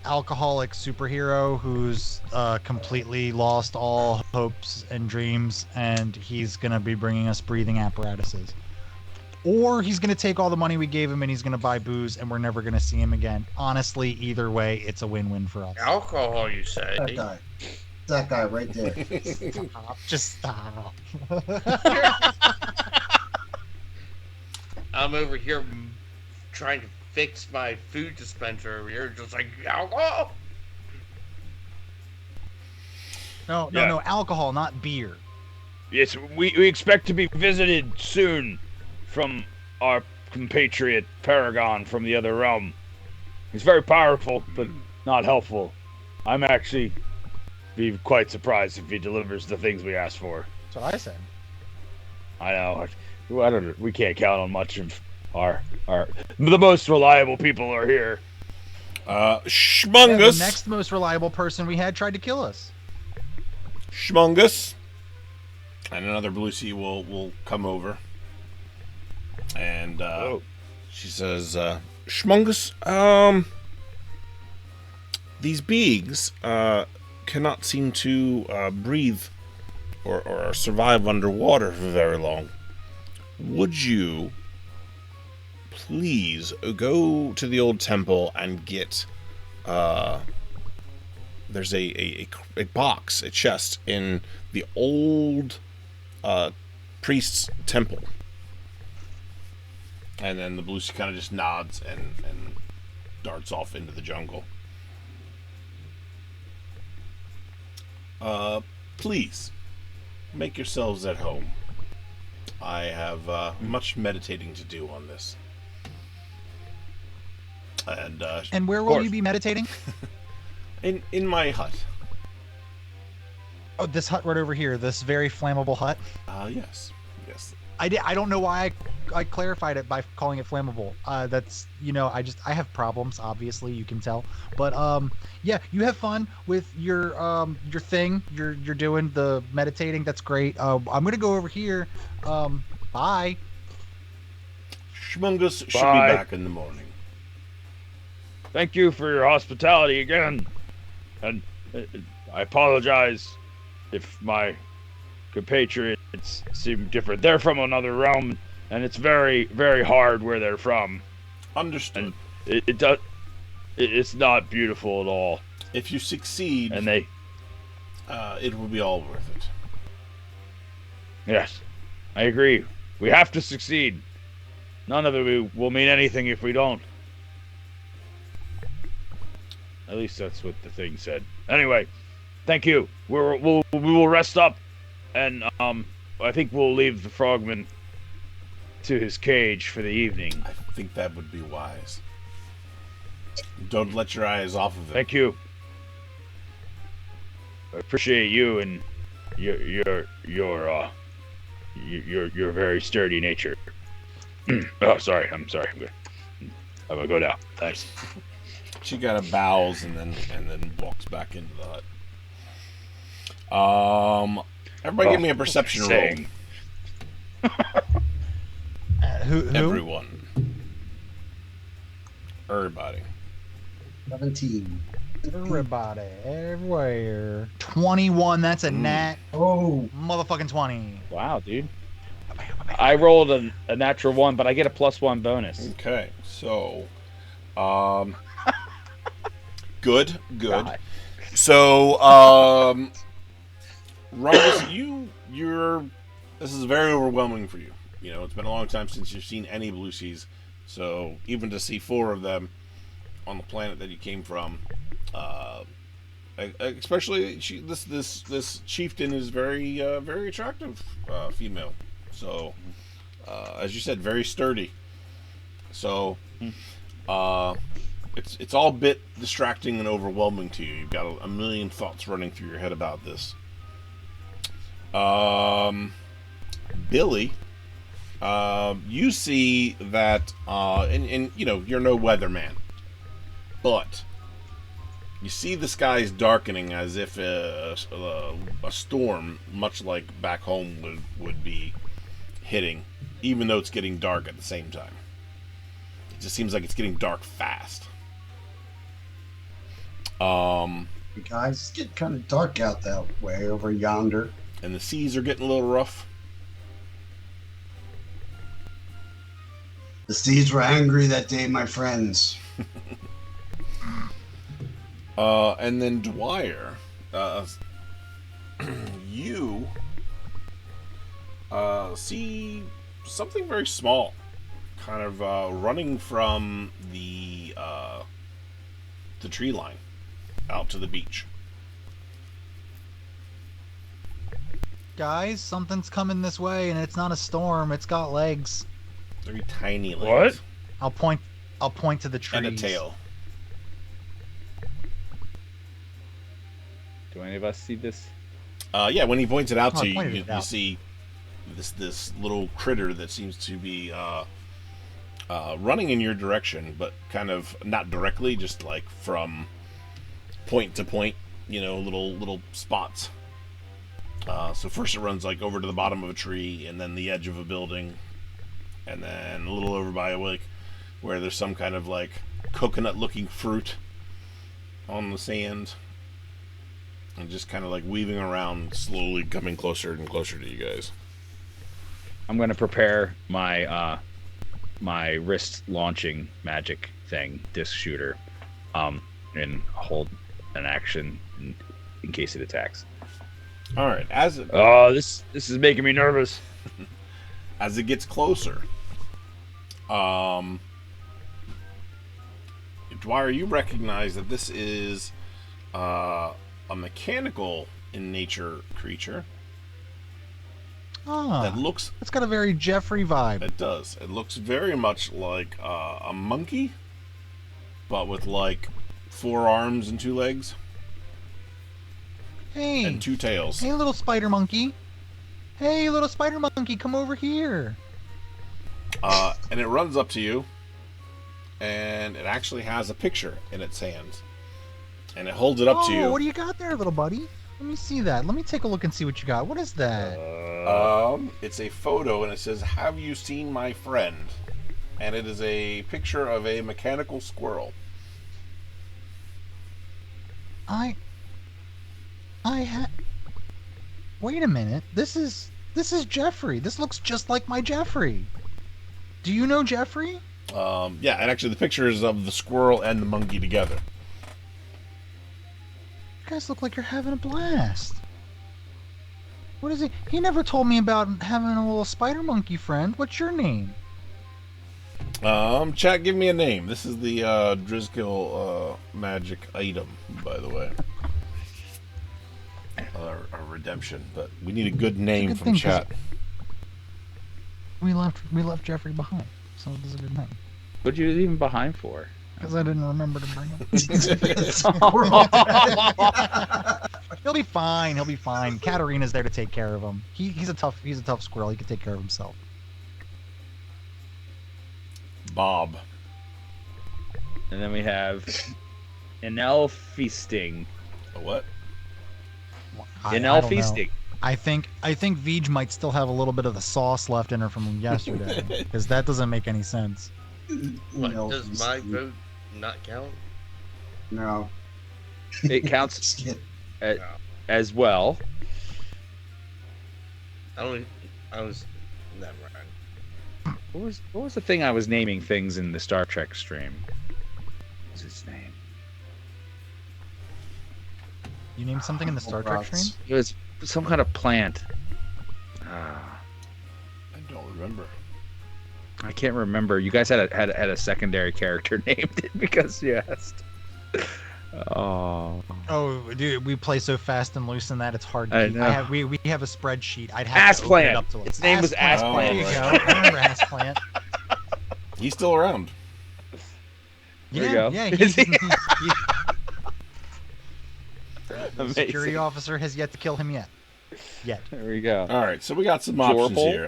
alcoholic superhero who's completely lost all hopes and dreams, and he's gonna be bringing us breathing apparatuses. Or he's gonna take all the money we gave him and he's gonna buy booze, and we're never gonna see him again. Honestly, either way, it's a win-win for us. Alcohol, you say? That guy. That guy right there. Stop. Just stop. I'm over here trying to fix my food dispenser over here, just like alcohol. No, alcohol, not beer. Yes, we expect to be visited soon from our compatriot Paragon from the other realm. He's very powerful, but not helpful. I'm actually be quite surprised if he delivers the things we asked for. That's what I said. I know. I don't. We can't count on much of our. The most reliable people are here. Schmungus. The next most reliable person we had tried to kill us. Schmungus. And another Blucie will come over. And she says, Schmungus, these beings cannot seem to breathe or survive underwater for very long. Would you please go to the old temple and get there's a box, a chest in the old priest's temple. And then the Blucie kind of just nods and darts off into the jungle. Please, make yourselves at home. I have much meditating to do on this. And where will you be meditating? in my hut. Oh, this hut right over here. This very flammable hut. Yes. I don't know why I clarified it by calling it flammable. That's I have problems. Obviously, you can tell. But yeah, you have fun with your thing. You're doing the meditating. That's great. I'm gonna go over here. Bye. Schmungus should be back in the morning. Thank you for your hospitality again, and I apologize if my compatriots seem different. They're from another realm, and it's very, very hard where they're from. Understood. And it's not beautiful at all. If you succeed, and it will be all worth it. Yes, I agree. We have to succeed. None of it will mean anything if we don't. At least that's what the thing said. Anyway, thank you. We will rest up. And I think we'll leave the frogman to his cage for the evening. I think that would be wise. Don't let your eyes off of it. Thank you. I appreciate you and your very sturdy nature. Oh, sorry. I'm sorry. I'm gonna go now. Thanks. She kind of bows and then walks back into the hut. Everybody give me a perception roll. Who? Everyone. Everybody. 17. Everybody, everywhere. 21. That's a nat. Oh, motherfucking 20. Wow, dude. I rolled a natural 1, but I get a +1 bonus. Okay, so, good. God. So, Rungus, you this is very overwhelming for you. You know, it's been a long time since you've seen any Blucies, so even to see 4 of them on the planet that you came from, especially this chieftain is very very attractive female. So, as you said, very sturdy. So, it's all a bit distracting and overwhelming to you. You've got a million thoughts running through your head about this. Billy, you see that, and you know, you're no weatherman, but you see the skies darkening as if a storm, much like back home, would be hitting, even though it's getting dark at the same time. It just seems like it's getting dark fast. Guys, it's getting kind of dark out that way over yonder. And the seas are getting a little rough. The seas were angry that day, my friends. And then Dwyer, you see something very small, kind of running from the tree line out to the beach. Guys, something's coming this way, and it's not a storm. It's got legs. Very tiny legs. What? I'll point to the trees. And a tail. Do any of us see this? Yeah, when he points it out to you, you see this little critter that seems to be running in your direction, but kind of not directly, just like from point to point, you know, little spots. So first it runs like over to the bottom of a tree, and then the edge of a building, and then a little over by a lake where there's some kind of like coconut-looking fruit on the sand, and just kind of like weaving around, slowly coming closer and closer to you guys. I'm gonna prepare my my wrist launching magic thing, disc shooter, and hold an action in case it attacks. All right, Oh, this is making me nervous. as it gets closer, Dwyer, you recognize that this is a mechanical in nature creature that looks. It's got a very Jeffrey vibe. It does. It looks very much like a monkey, but with like 4 arms and 2 legs. Hey. And 2 tails. Hey, little spider monkey. Hey, little spider monkey, come over here. And it runs up to you, and it actually has a picture in its hands. And it holds it up to you. What do you got there, little buddy? Let me see that. Let me take a look and see what you got. What is that? It's a photo, and it says, "Have you seen my friend?" And it is a picture of a mechanical squirrel. Wait a minute. This is Jeffrey. This looks just like my Jeffrey. Do you know Jeffrey? Yeah, and actually the picture is of the squirrel and the monkey together. You guys look like you're having a blast. What is he? He never told me about having a little spider monkey friend. What's your name? Chat, give me a name. This is the Drizkill magic item, by the way. A redemption, but we need a good name from chat. We left Jeffrey behind, so this is a good name. What'd you leave him behind for? Because I didn't remember to bring him. He'll be fine. He'll be fine. Katarina's there to take care of him. He's a tough squirrel. He can take care of himself. Bob. And then we have an elf feasting. A what? An I elf don't know. feasting. I think Vij might still have a little bit of the sauce left in her from yesterday, because that doesn't make any sense. What, No, does my vote not count? No. It counts Just kidding. as well. I was never mind. What was the thing I was naming things in the Star Trek stream? What's its name? You named something in the Star Trek stream? It was some kind of plant. I don't remember. I can't remember. You guys had a secondary character named it because you asked. Oh. Oh, dude, we play so fast and loose in that it's hard to I keep. know. We have a spreadsheet. I'd have to open it Assplant. up to look. Its name was Assplant. There you go. I remember Assplant. He's still around. There you Yeah, go. yeah. The security officer has yet to kill him yet. There we go. All right, so we got some options Jorpal. here.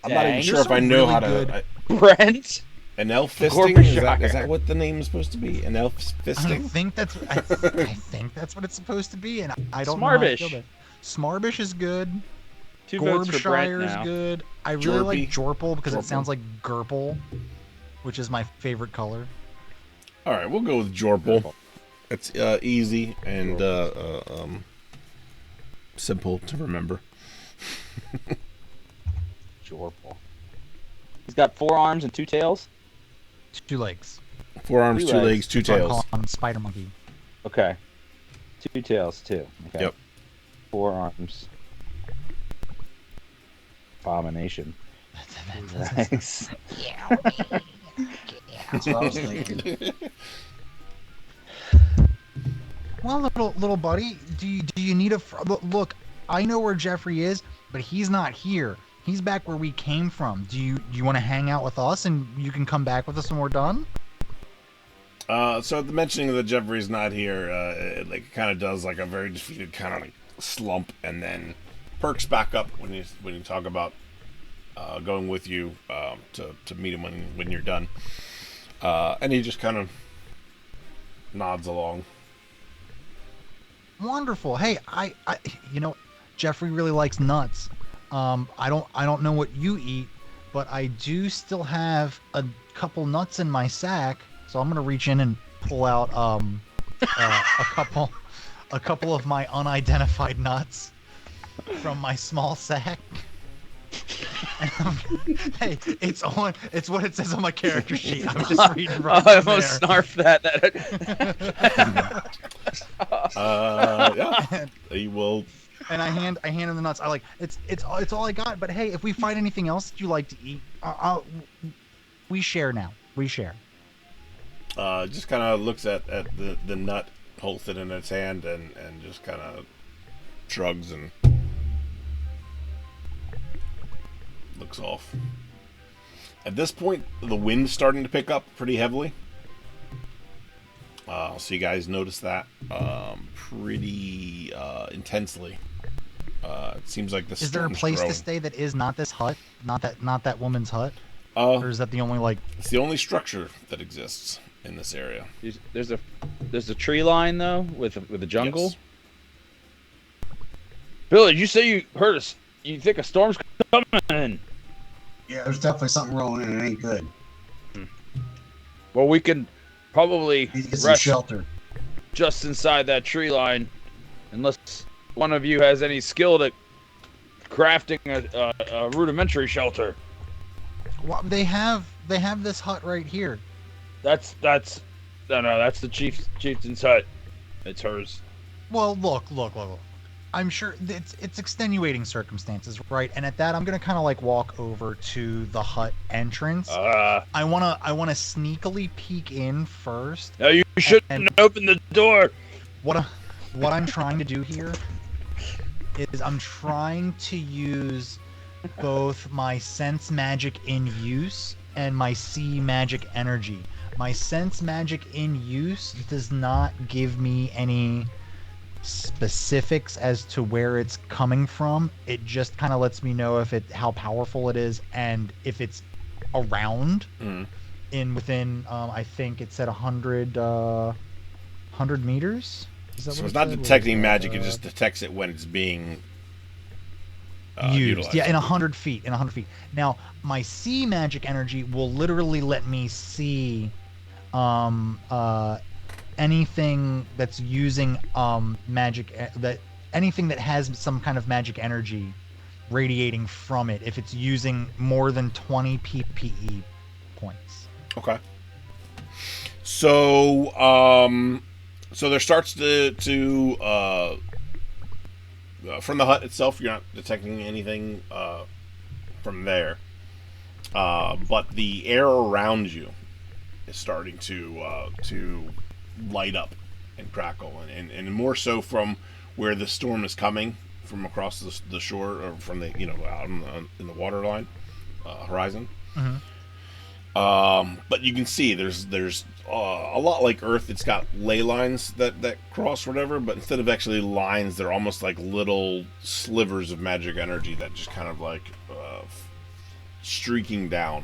I'm not even Dang. sure There's if I some know really how to. good- Brent. An elf fisting? Is that Gorbachev. what the name is supposed to be? An elf I fisting? think that's what it's supposed to be, and I don't know how I feel Smarbish. about it. Smarbish is good. Two votes for Brent Gorbshire is now. good. I really like Jorpy. Jorpal because Jorpal. it sounds like Gurple, which is my favorite color. All right, we'll go with Jorpal. It's easy and simple to remember. Jorpal. He's got 4 arms and 2 tails. 2 legs. 4 arms, 2 legs, 2 That's why I tails. call him Spider Monkey. Okay. 2 tails too. Okay. Yep. 4 arms. Abomination. Nice. That's what I was thinking. Well, little buddy, do you need a look? I know where Jeffrey is, but he's not here. He's back where we came from. Do you want to hang out with us and you can come back with us when we're done? So at the mentioning that Jeffrey's not here, it kind of does like a very defeated kind of like slump, and then perks back up when you talk about going with you to meet him when you're done, and he just kind of nods along. Wonderful. Hey, I Jeffrey really likes nuts. I don't know what you eat, but I do still have a couple nuts in my sack, so I'm gonna reach in and pull out a couple of my unidentified nuts from my small sack. Hey, it's what it says on my character sheet. I'm just reading right I from almost there. snarfed that. Yeah, he will. And I hand him the nuts. I like it's all I got. But hey, if we find anything else that you like to eat, we share now. We share. Just kind of looks at the nut, holds it in its hand, and just kind of shrugs and looks off. At this point, the wind's starting to pick up pretty heavily. So you guys notice that pretty intensely. It seems like this. Is there a place to stay that is not this hut, not that woman's hut, or is that the only like? It's the only structure that exists in this area. There's a tree line though with a jungle. Yes. Bill, did you say you heard us? You think a storm's coming in? Yeah, there's definitely something rolling in. It ain't good. Well, we can probably Need to get some rest shelter. just inside that tree line, unless one of you has any skill at crafting a rudimentary shelter. Well, they have this hut right here. That's the chieftain's hut. It's hers. Well, look. I'm sure it's extenuating circumstances, right? And at that, I'm gonna kind of like walk over to the hut entrance. I wanna sneakily peek in first. No, you shouldn't open the door. What I'm trying to do here is I'm trying to use both my sense magic in use and my sea magic energy. My sense magic in use does not give me any specifics as to where it's coming from. It just kind of lets me know how powerful it is and if it's around within I think it said 100 meters. Is that So what it's it not said? detecting magic; it just detects it when it's being used. utilized. Yeah, in 100 feet. Now, my sea magic energy will literally let me see anything that's using magic anything that has some kind of magic energy radiating from it if it's using more than 20 PPE points. Okay. So, so there starts to from the hut itself, you're not detecting anything from there. But the air around you is starting to light up and crackle, and more so from where the storm is coming from across the shore, or from the out in the water line horizon. Mm-hmm. But you can see there's a lot like Earth. It's got ley lines that cross whatever, but instead of actually lines, they're almost like little slivers of magic energy that just kind of like streaking down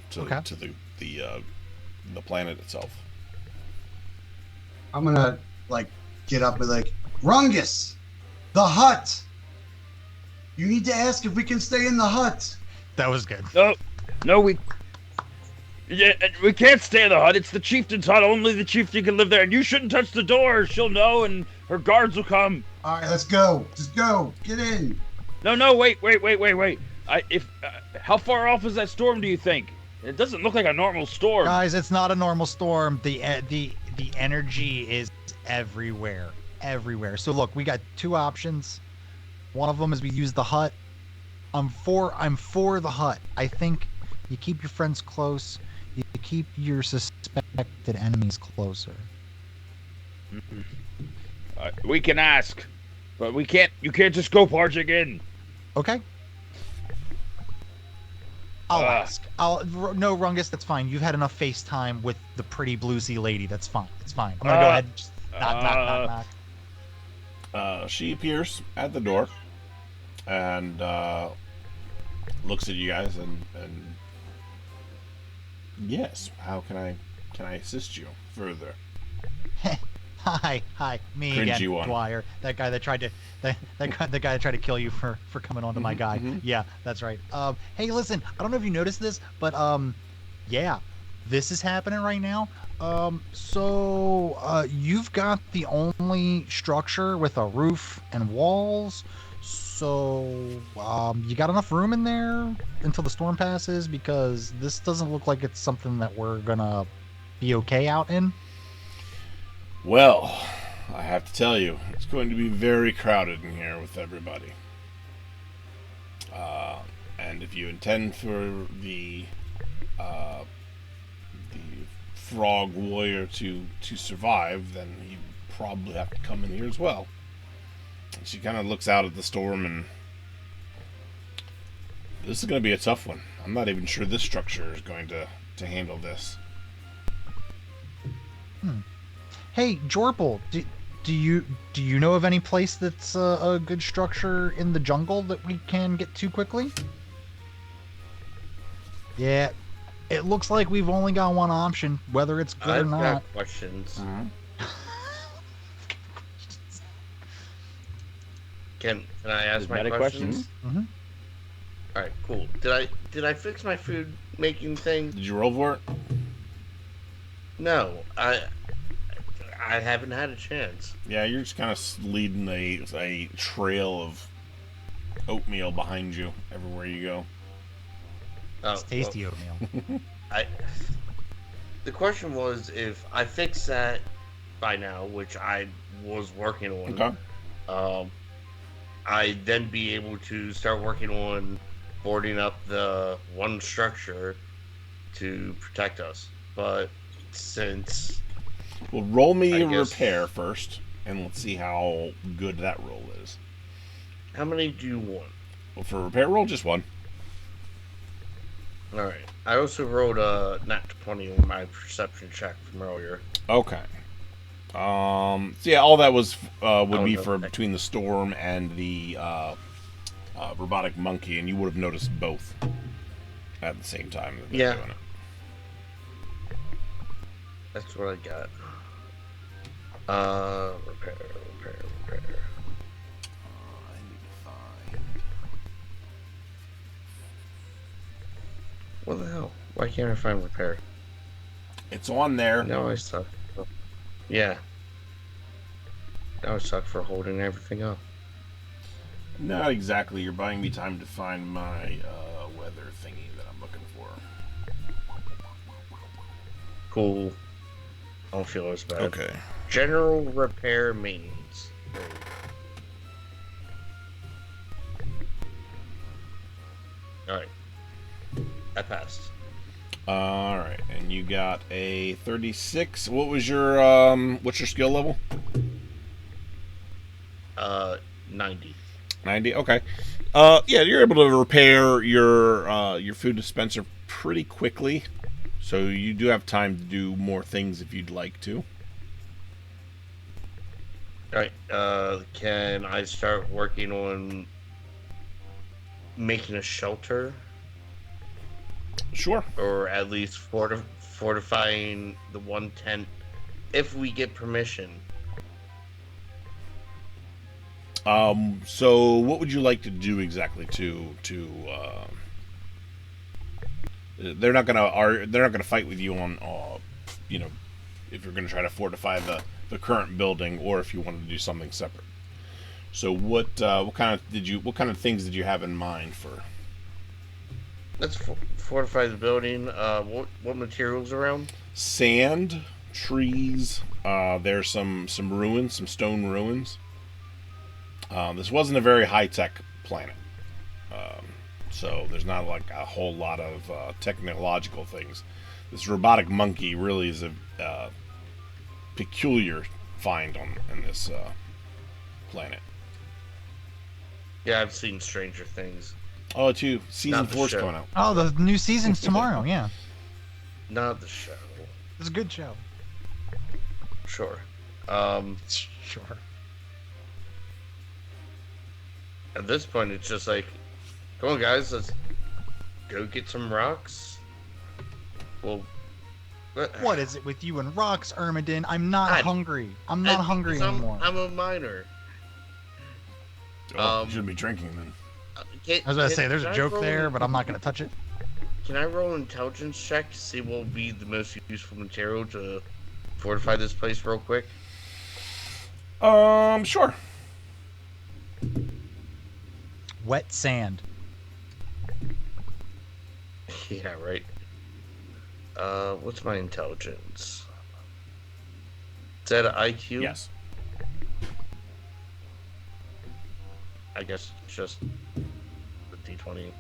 to the planet itself. I'm gonna like get up and like, Rungus, the hut. You need to ask if we can stay in the hut. That was good. No, we can't stay in the hut. It's the chieftain's hut. Only the chieftain can live there. And you shouldn't touch the door. She'll know, and her guards will come. All right, let's go. Just go. Get in. No, wait. How far off is that storm, do you think? It doesn't look like a normal storm. Guys, it's not a normal storm. The energy is everywhere. So look, we got two options. One of them is we use the hut. I'm for the hut. I think you keep your friends close. You keep your suspected enemies closer. We can ask, but we can't. You can't just go barging in. Okay. I'll ask. No, Rungus, that's fine. You've had enough FaceTime with the pretty Blucie lady. That's fine. It's fine. I'm gonna go ahead and just knock. She appears at the door and looks at you guys and yes, how can I assist you further? Hi, me Cringy again, one. Dwyer. That guy that tried to the guy that tried to kill you for coming onto my guy. Yeah, that's right. Hey, listen, I don't know if you noticed this, but yeah, this is happening right now. So you've got the only structure with a roof and walls. So you got enough room in there until the storm passes, because this doesn't look like it's something that we're gonna be okay out in. Well, I have to tell you, it's going to be very crowded in here with everybody. And if you intend for the frog warrior to survive, then you probably have to come in here as well. And she kind of looks out at the storm, and this is going to be a tough one. I'm not even sure this structure is going to handle this. Hey, Jorpal, do you know of any place that's a good structure in the jungle that we can get to quickly? Yeah, it looks like we've only got one option, whether it's good or not. I've got questions. Can I ask my questions? Mm-hmm. All right, cool. Did I fix my food making thing? Did you roll for it? No, I haven't had a chance. Yeah, you're just kind of leading a trail of oatmeal behind you everywhere you go. It's tasty oatmeal. The question was, if I fix that by now, which I was working on, Okay. I'd then be able to start working on boarding up the one structure to protect us. But since... Well, roll me a repair first, and let's see how good that roll is. How many do you want? Well, for a repair roll, just one. Alright. I also rolled a nat 20 on my perception check from earlier. Okay. So yeah, all that was would be for between the storm and the robotic monkey, and you would have noticed both at the same time that they're doing it. That's what I got. Repair. I need to find... What the hell? Why can't I find repair? It's on there. Now I suck. Yeah. Now I suck for holding everything up. Not exactly. You're buying me time to find my weather thingy that I'm looking for. Cool. I don't feel as bad. Okay. General repair maintenance. All right. I passed. All right, and you got a 36. What's your skill level? 90. 90. Okay. Yeah, you're able to repair your food dispenser pretty quickly, so you do have time to do more things if you'd like to. All right. Can I start working on making a shelter, Sure. or at least fortifying the one tent, if we get permission? So what would you like to do exactly they're not gonna fight with you on if you're gonna try to fortify the current building, or if you want to do something separate. So what kind of things did you have in mind for? Let's fortify the building. What materials around? Sand, trees. There's some ruins, some stone ruins. This wasn't a very high-tech planet, so there's not like a whole lot of technological things. This robotic monkey really is a peculiar find in this planet. Yeah, I've seen Stranger Things. Oh, too. Season Not the 4's show. coming out. Oh, the new season's tomorrow. Yeah, Not the show. it's a good show. Sure. Sure. At this point, it's just like, come on, guys, let's go get some rocks. Well, What is it with you and rocks, Ermidon? I'm not God. hungry. I'm not hungry Because anymore. I'm a miner. Oh, you shouldn't be drinking then. I was about to say, there's a joke there, but I'm not going to touch it. Can I roll an intelligence check to see what will be the most useful material to fortify this place real quick? Sure. Wet sand. Yeah, right. What's my intelligence? Is that an IQ? Yes. I guess it's just the D20.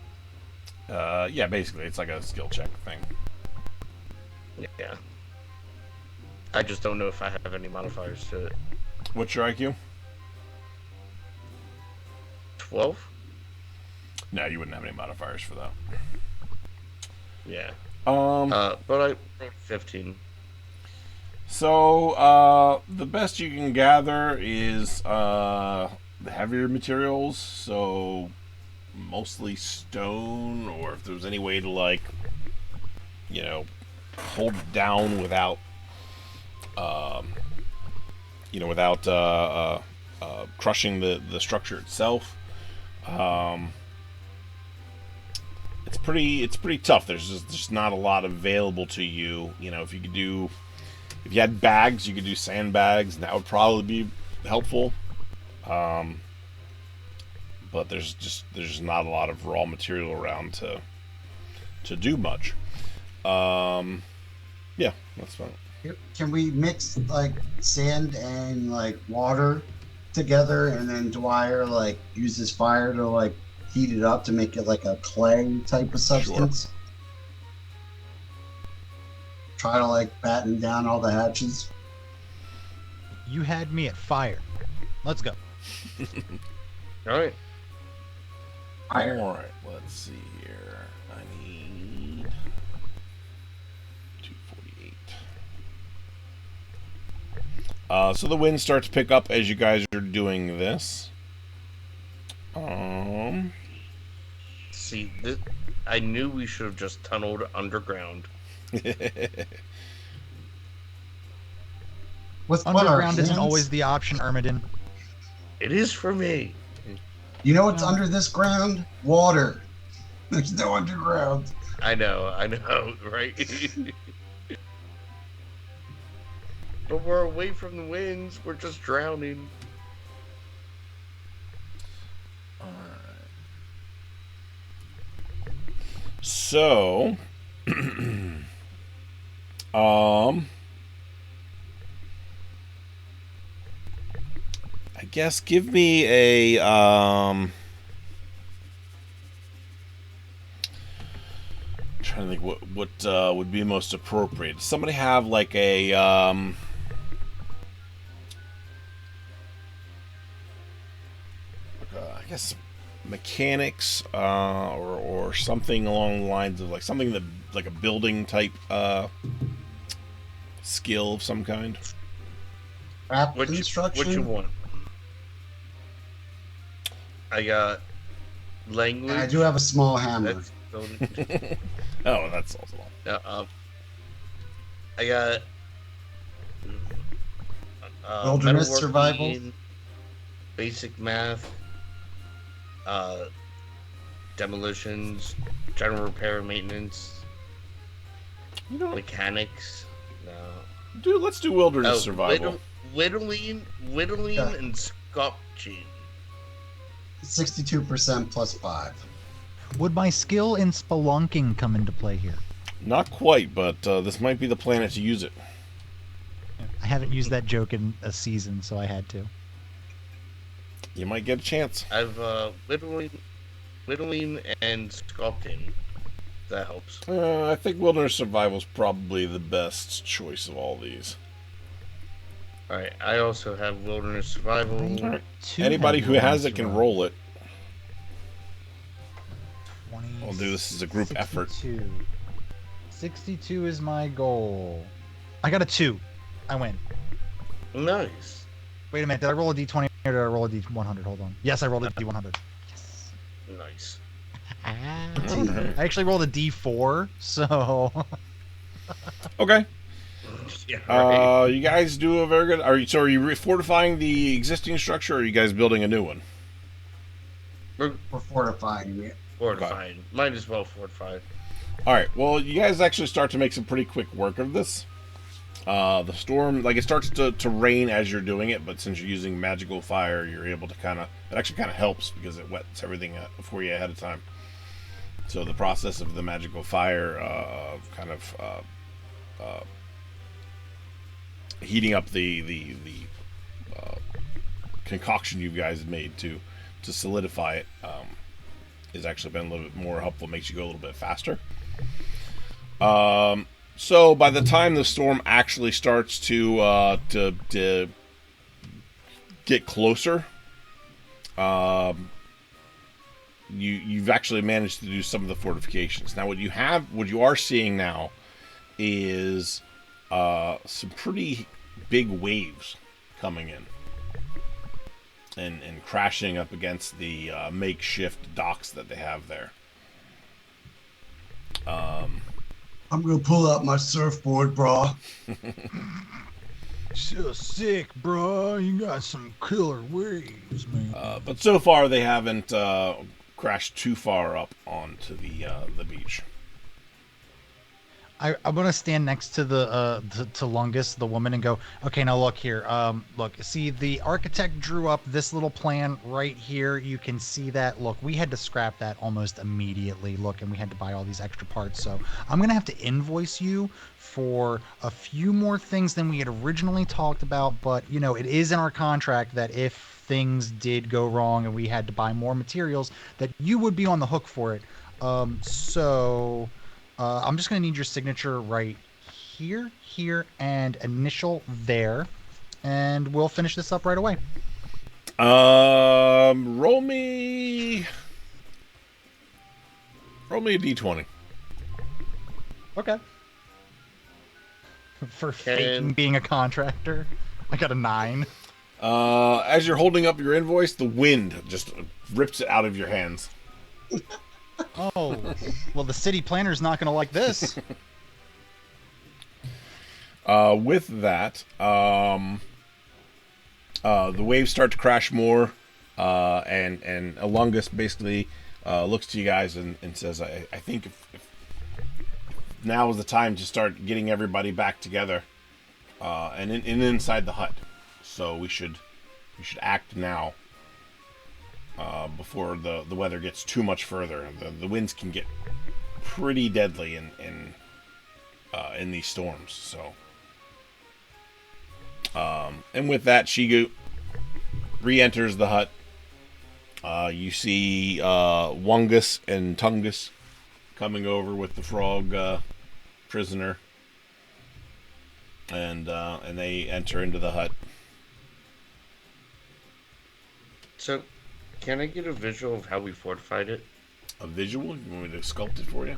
Yeah, basically, it's like a skill check thing. Yeah. I just don't know if I have any modifiers to it. What's your IQ? 12? No, you wouldn't have any modifiers for that. Yeah. But I 15. So, the best you can gather is the heavier materials, so mostly stone, or if there's any way to, like, hold it down without, crushing the structure itself. It's pretty tough. There's just not a lot available to you. If you had bags, you could do sandbags, and that would probably be helpful. But there's not a lot of raw material around to do much. Yeah, that's fine. Can we mix like sand and like water together, and then Dwyer like uses fire to like heat it up to make it like a clay type of substance? Sure. Try to like batten down all the hatches. You had me at fire. Let's go. All right. Alright, let's see here. I need 248. So the wind starts to pick up as you guys are doing this. See, I knew we should have just tunneled underground. What Underground isn't hands? always the option, Ermidon. It is for me. You know what's under this ground? Water. There's no underground. I know, right? But we're away from the winds. We're just drowning. So, I guess give me a what would be most appropriate? Does somebody have like a I guess mechanics or something along the lines of like something that like a building type skill of some kind? Craft What construction. you want? I got language. And I do have a small hammer. That's Oh, that's also I got Wilderness metalworking, survival? basic math, demolitions, general repair and maintenance, you know, mechanics. No. dude. Let's do wilderness survival. Whittling, Yeah. and sculpting. 62% plus 5. Would my skill in spelunking come into play here? Not quite, but this might be the planet to use it. I haven't used that joke in a season, so I had to. You might get a chance. I've whittling and sculpting. That helps. I think wilderness survival is probably the best choice of all these. All right. I also have wilderness survival. All right. Two Anybody have who has wilderness it can survival. roll it. 20, I'll do this as a group effort. 62 is my goal. I got a 2. I win. Nice. Wait a minute. Did I roll a d20 or did I roll a d100? Hold on. Yes, I rolled a d100. Yes. Nice. I actually rolled a d4, so. Okay. Yeah. Right. You guys do a very good. Are you fortifying the existing structure, or are you guys building a new one? We're We're fortifying it. fortified. Might as well fortify. All right. Well, you guys actually start to make some pretty quick work of this. The storm, like it starts to rain as you're doing it, but since you're using magical fire, you're able to it actually kind of helps because it wets everything for you ahead of time. So the process of the magical fire heating up the concoction you guys made to solidify it has actually been a little bit more helpful. Makes you go a little bit faster. So by the time the storm actually starts to get closer, you've actually managed to do some of the fortifications. Now what you are seeing now is some pretty big waves coming in and crashing up against the makeshift docks that they have there. I'm gonna pull out my surfboard, brah. So sick, bro. You got some killer waves, man. But so far they haven't crashed too far up onto the beach. I'm gonna stand next to the to Lungus, the woman, and go, okay, now look here. Look, see, the architect drew up this little plan right here. You can see that. Look, we had to scrap that almost immediately. Look, and we had to buy all these extra parts. So I'm gonna have to invoice you for a few more things than we had originally talked about. But you know, it is in our contract that if things did go wrong and we had to buy more materials, that you would be on the hook for it. I'm just going to need your signature right here, and initial there, and we'll finish this up right away. Roll me a d20. Okay. For faking being a contractor, I got a 9. As you're holding up your invoice, the wind just rips it out of your hands. Oh, well, the city planner's not going to like this. With that, the waves start to crash more, and Alungus basically looks to you guys and says, I think if now is the time to start getting everybody back together, and inside the hut. So we should act now. Before the weather gets too much further. The winds can get pretty deadly in these storms. So, and with that, Shigu re-enters the hut. You see Wungus and Tungus coming over with the frog prisoner, and they enter into the hut. So, can I get a visual of how we fortified it? A visual? You want me to sculpt it for you?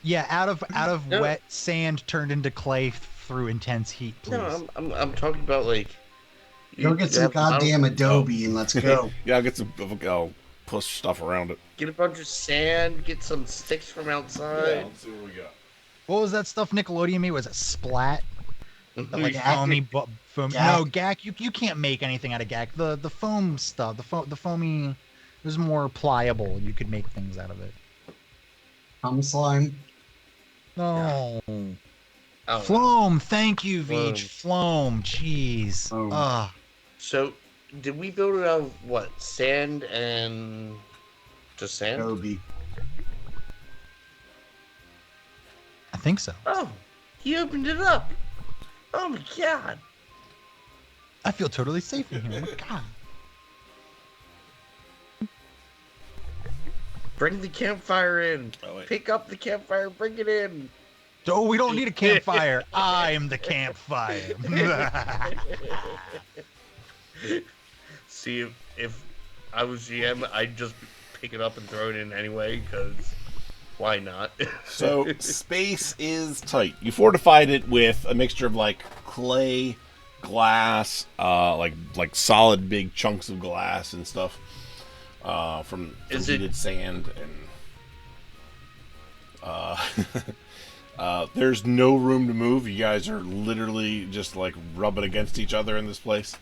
Yeah, out of No. wet sand turned into clay through intense heat, please. No, I'm talking about like. Go get some have a bottle- goddamn Adobe and let's go. Yeah, I'll get some. I'll push stuff around it. Get a bunch of sand. Get some sticks from outside. Let's see what we got. What was that stuff Nickelodeon made? Was it Splat? The, like Gack. foamy, foam. Gack. No, Gack. You can't make anything out of Gack. The foam stuff. The foamy. It was more pliable. You could make things out of it. Slime. No. Oh, Floam. Thank you, Veach. Floam. Jeez. Floam. Ah. So, did we build it out of what? Sand and just sand? Adobe. I think so. Oh, he opened it up. Oh my god. I feel totally safe in here. Oh my God. Bring the campfire in. Oh, wait. Pick up the campfire. Bring it in. Oh, we don't need a campfire. I'm the campfire. See, if I was GM, I'd just pick it up and throw it in anyway, because why not? So space is tight. You fortified it with a mixture of like clay, glass, like solid big chunks of glass and stuff. From Is it- heated sand and there's no room to move. You guys are literally just like rubbing against each other in this place.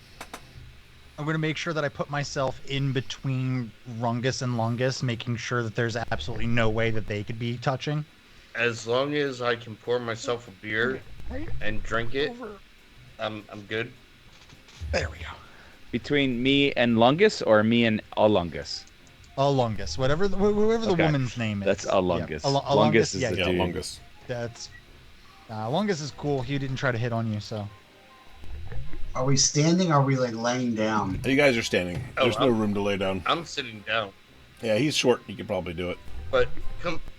I'm going to make sure that I put myself in between Rungus and Lungus, making sure that there's absolutely no way that they could be touching. As long as I can pour myself a beer and drink it, I'm good. There we go. Between me and Lungus or me and Alungus? Lungus, whoever the Okay. woman's name is. That's Alungus. Yeah. Lungus is yeah, the Yeah, dude. Lungus. That's Lungus is cool. He didn't try to hit on you, so. Are we standing or are we like laying down? You guys are standing. Oh, There's no room to lay down. I'm sitting down. Yeah, he's short. He could probably do it. But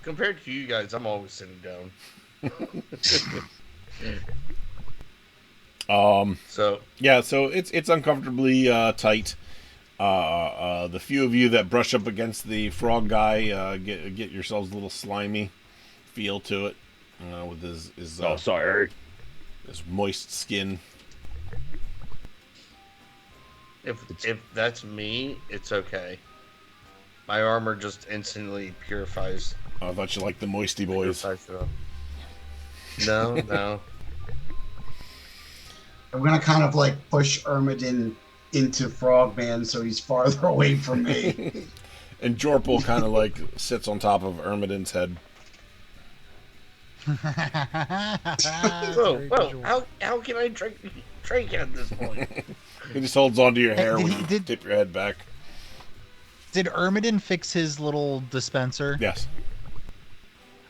compared to you guys, I'm always sitting down. So, Yeah, so it's uncomfortably tight. The few of you that brush up against the frog guy get yourselves a little slimy feel to it with his Oh, sorry. his moist skin. if that's me, it's okay. My armor just instantly purifies. I thought you liked the moisty boys. purifies it up. No. I'm gonna kind of like push Ermidon into Frogman so he's farther away from me. And Jorpal kind of like sits on top of Ermidon's head. Whoa! How can I drink at this point? He just holds onto your hair Did when he- you did- tip your head back. Did Ermidon fix his little dispenser? Yes.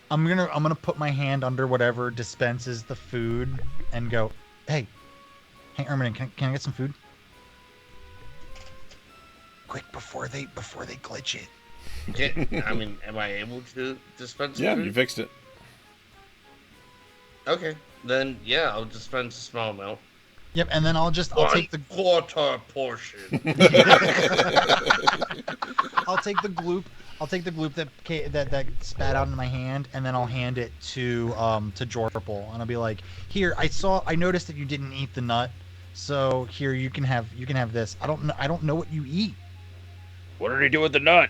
I'm gonna put my hand under whatever dispenses the food and go, hey, Ermidon, can I get some food? Quick, before they glitch it. I mean, am I able to dispense? Yeah, food? you fixed it. Okay, then yeah, I'll dispense a small amount. Yep, and then I'll take the quarter portion. I'll take the gloop that spat out in my hand, and then I'll hand it to Jorpal, and I'll be like, here, I noticed that you didn't eat the nut, so here you can have this. I don't know what you eat. What did he do with the nut?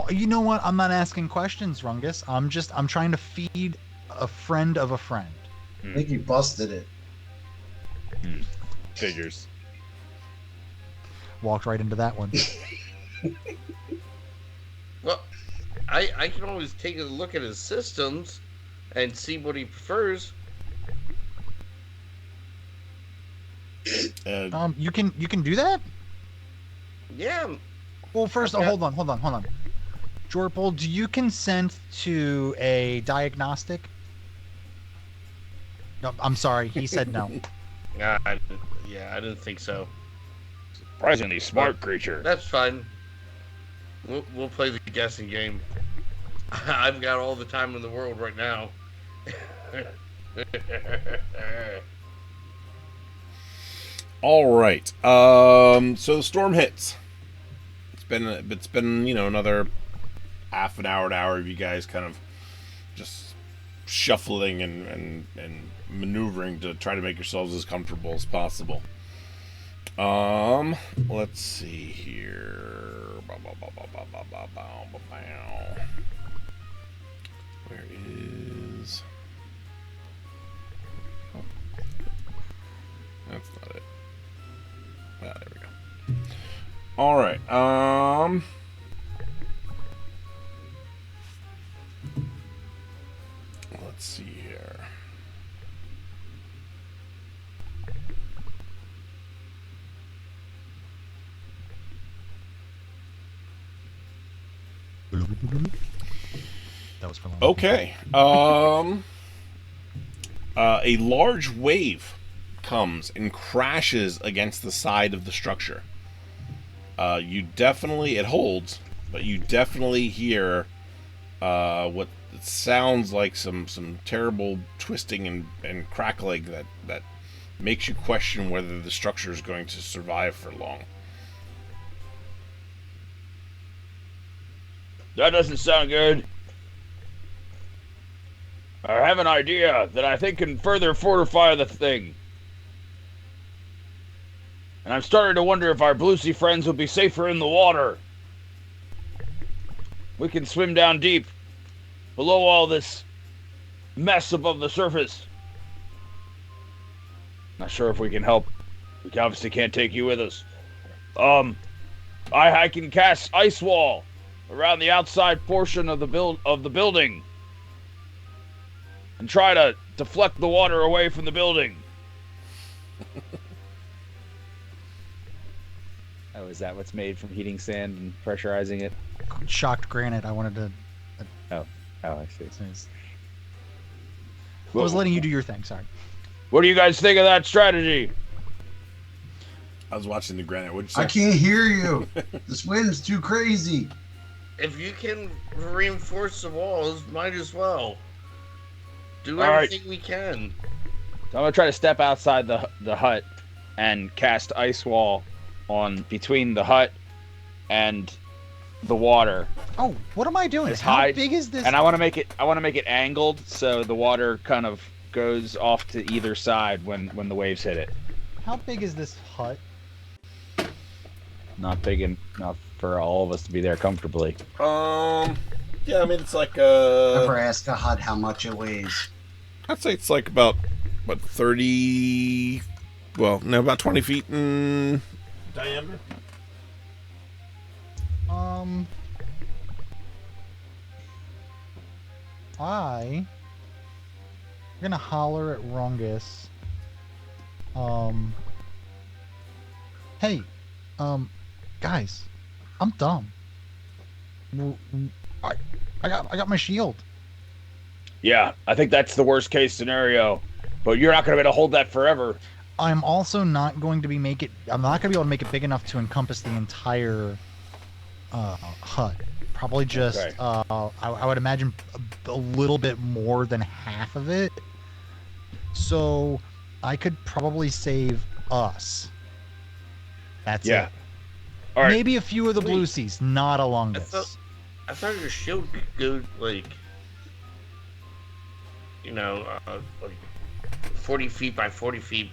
You know what? I'm not asking questions, Rungus. I'm trying to feed a friend of a friend. I think you busted it. Figures. Walked right into that one. Well, I can always take a look at his systems and see what he prefers. You can do that? Yeah. Well, first, Okay. hold on. Jorpal, do you consent to a diagnostic? No, I'm sorry. He said no. I didn't think so. Surprisingly smart creature. That's fine. We'll play the guessing game. I've got all the time in the world right now. All right. So the storm hits. It's been another half an hour of you guys kind of just shuffling and maneuvering to try to make yourselves as comfortable as possible. Let's see here. Where is? Oh. That's not it. Ah, there we go. All right. Let's see here. That was for long. Okay. A large wave comes and crashes against the side of the structure. It holds, but you definitely hear what sounds like some terrible twisting and crackling that makes you question whether the structure is going to survive for long. That doesn't sound good. I have an idea that I think can further fortify the thing. And I'm starting to wonder if our Blucie friends will be safer in the water. We can swim down deep, below all this mess above the surface. Not sure if we can help. We obviously can't take you with us. I can cast ice wall around the outside portion of the building and try to deflect the water away from the building. Oh, is that what's made from heating sand and pressurizing it? Shocked granite. I wanted to. Oh, I see. I was letting you do your thing. Sorry. What do you guys think of that strategy? I was watching the granite. What'd you say? I can't hear you. This wind's too crazy. If you can reinforce the walls, might as well. Do All right. everything we can. So I'm gonna try to step outside the hut and cast ice wall on between the hut and the water. Oh, what am I doing? Just How hide, big is this? And I want to make it angled so the water kind of goes off to either side when the waves hit it. How big is this hut? Not big enough for all of us to be there comfortably. Yeah, I mean it's like Never ask a hut how much it weighs. I'd say it's like about 30. Well, no, about 20 feet in diameter. I'm gonna holler at Rungus. Hey, guys, I'm dumb. I got my shield. Yeah, I think that's the worst case scenario. But you're not going to be able to hold that forever. I'm also not going to be I'm not going to be able to make it big enough to encompass the entire hut. Probably just, Okay. I would imagine a little bit more than half of it. So I could probably save us. That's Yeah. it. All right. Maybe a few of the Wait. Blucies, not a Lungus. I thought your shield could go like 40 feet by 40 feet.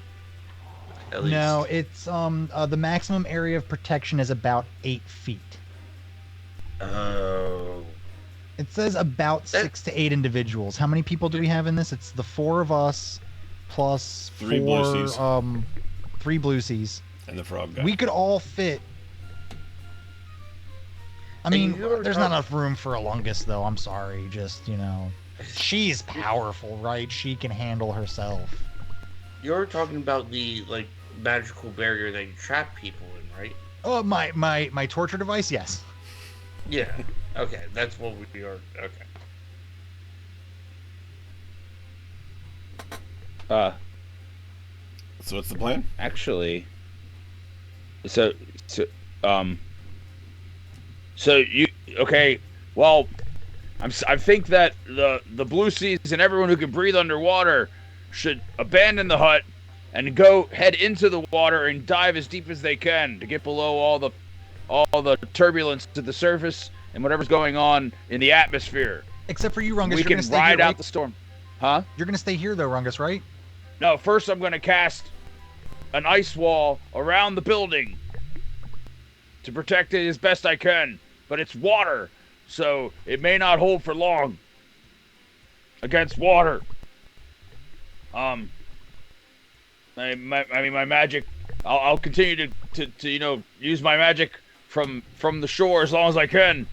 At least. No, it's the maximum area of protection is about 8 feet. Oh. It says about 6 to 8 individuals. How many people do we have in this? It's the 4 of us plus 3 4 Blucies. 3 Blucies. And the frog guy. We could all fit. I And mean, you're there's not- not enough room for a Lungus, though. I'm sorry. Just, she's powerful, right? She can handle herself. You're talking about the magical barrier that you trap people in, right? Oh, my torture device? Yes. Yeah. Okay, that's what we are. Okay. So what's the plan? Actually, so So you okay? Well, I think that the Blucies and everyone who can breathe underwater should abandon the hut and go head into the water and dive as deep as they can to get below all the turbulence to the surface and whatever's going on in the atmosphere. Except for you, Rungus. We You're can gonna stay ride here, out right? the storm. Huh? You're gonna stay here though, Rungus, right? No, first I'm going to cast an ice wall around the building to protect it as best I can. But it's water, so it may not hold for long against water. I mean, my magic. I'll continue to use my magic from the shore as long as I can.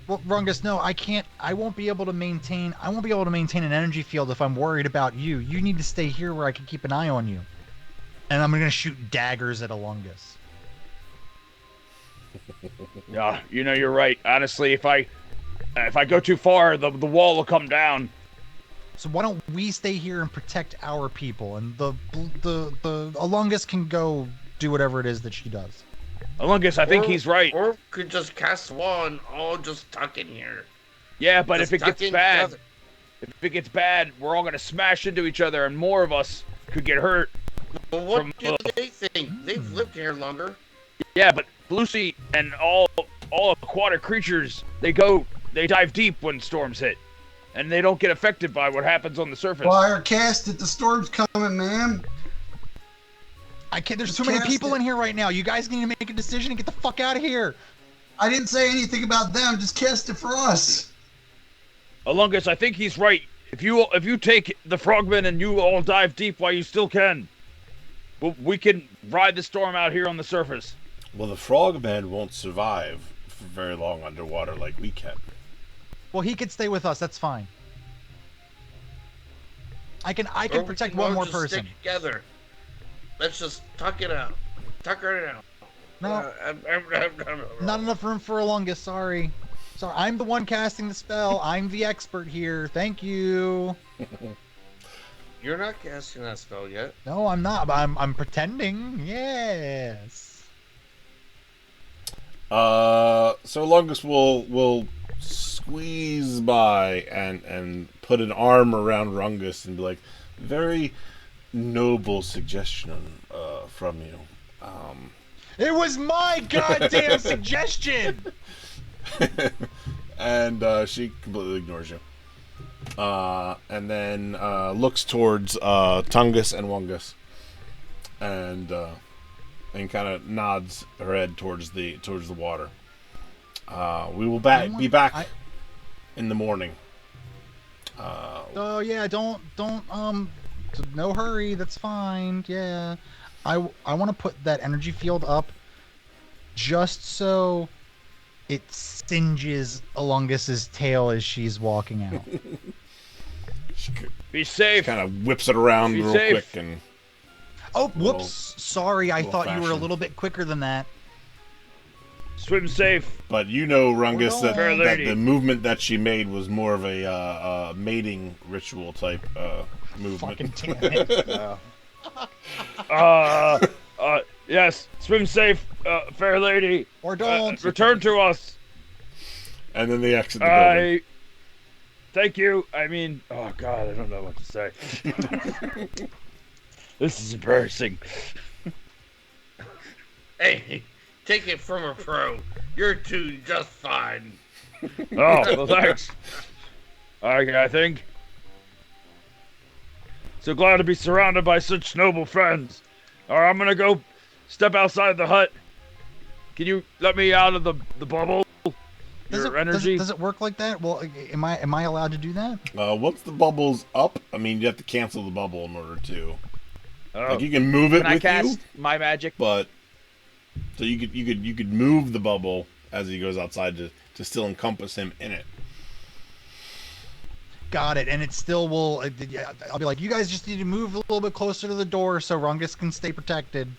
Well, Rungus, no, I can't. I won't be able to maintain an energy field if I'm worried about you. You need to stay here where I can keep an eye on you. And I'm gonna shoot daggers at Alungus. Yeah, you're right. Honestly, if I go too far, the wall will come down. So why don't we stay here and protect our people, and the Alungus can go do whatever it is that she does. Alungus, I think he's right. Or we could just cast a wall and all just tuck in here. Yeah, but Just if it tuck gets in bad, together. we're all gonna smash into each other, and more of us could get hurt. Well, what From, do they think? They've lived here longer. Yeah, but Blucie and all aquatic creatures, they dive deep when storms hit, and they don't get affected by what happens on the surface. Fire cast it. The storm's coming, man. I can't. There's Just too many cast people it. in here right now. You guys need to make a decision and get the fuck out of here. I didn't say anything about them. Just cast it for us. Alungus, I think he's right. If you take the frogmen and you all dive deep while you still can, we can ride the storm out here on the surface. Well, the frogmen won't survive for very long underwater like we can. Well, he could stay with us. That's fine. I can Or we protect can one all more just person. Stick together. Let's just tuck it out. Tuck her out. No, not enough room for Alungus. Sorry. I'm the one casting the spell. I'm the expert here. Thank you. You're not casting that spell yet. No, I'm not. I'm pretending. Yes. So Longus will squeeze by and put an arm around Rungus and be like, very noble suggestion from you. It was my goddamn suggestion. And she completely ignores you. And then looks towards Tungus and Wungus, and kind of nods her head towards the water. We will be back in the morning. Oh yeah, don't no hurry. That's fine. Yeah, I want to put that energy field up just so it singes Alungus's tail as she's walking out. Be safe. Kind of whips it around Be real safe. quick and. Oh, whoops! Sorry, I thought you were a fashion. little bit quicker than that. Swim safe. But you know, Rungus, We're going. that the movement that she made was more of a mating ritual type movement. Fucking damn it! Yes. Swim safe, fair lady. Or don't. Return to us. And then they exit the building. Thank you. I mean, oh god, I don't know what to say. This is embarrassing. Hey, take it from a pro. You're two just fine. Oh, well, thanks. I think. So glad to be surrounded by such noble friends. All right, I'm gonna go step outside the hut. Can you let me out of the bubble? Your energy? Does it work like that? Well, am I allowed to do that? Once the bubble's up, I mean, you have to cancel the bubble in order to. Oh. Like you can move it Can I with cast you, my magic? but so you could move the bubble as he goes outside to still encompass him in it. Got it. And it still will. I'll be like, you guys just need to move a little bit closer to the door so Rungus can stay protected.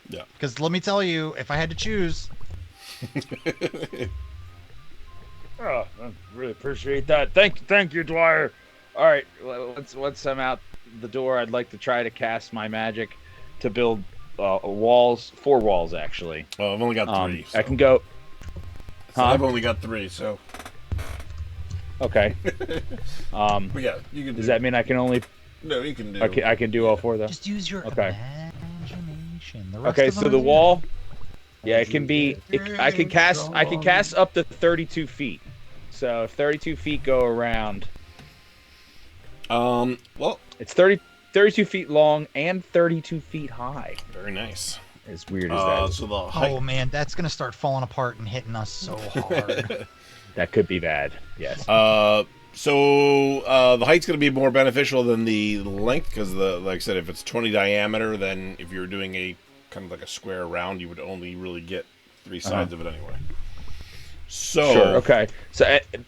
Yeah. Because let me tell you, if I had to choose, Oh, I really appreciate that. Thank you, Dwyer. All right. Once I'm out the door, I'd like to try to cast my magic to build walls. 4 walls, actually. I've only got 3. So. I can go. I've only got 3, so. Okay. But yeah, you can. Does that mean I can only? No, you can do. I can do all 4 though. Just use your Okay. imagination. The rest Okay, of them so are the there. wall. Yeah, it can be. I can cast. I can cast up to 32 feet. So if 32 feet go around, Well, it's 32 feet long and 32 feet high. very nice. As weird as that is. So the height. Oh man, that's gonna start falling apart and hitting us so hard. That could be bad. Yes. So the height's going to be more beneficial than the length because, like I said, if it's 20 diameter, then if you're doing a kind of like a square round, you would only really get 3 sides of it anyway. So Sure. Okay.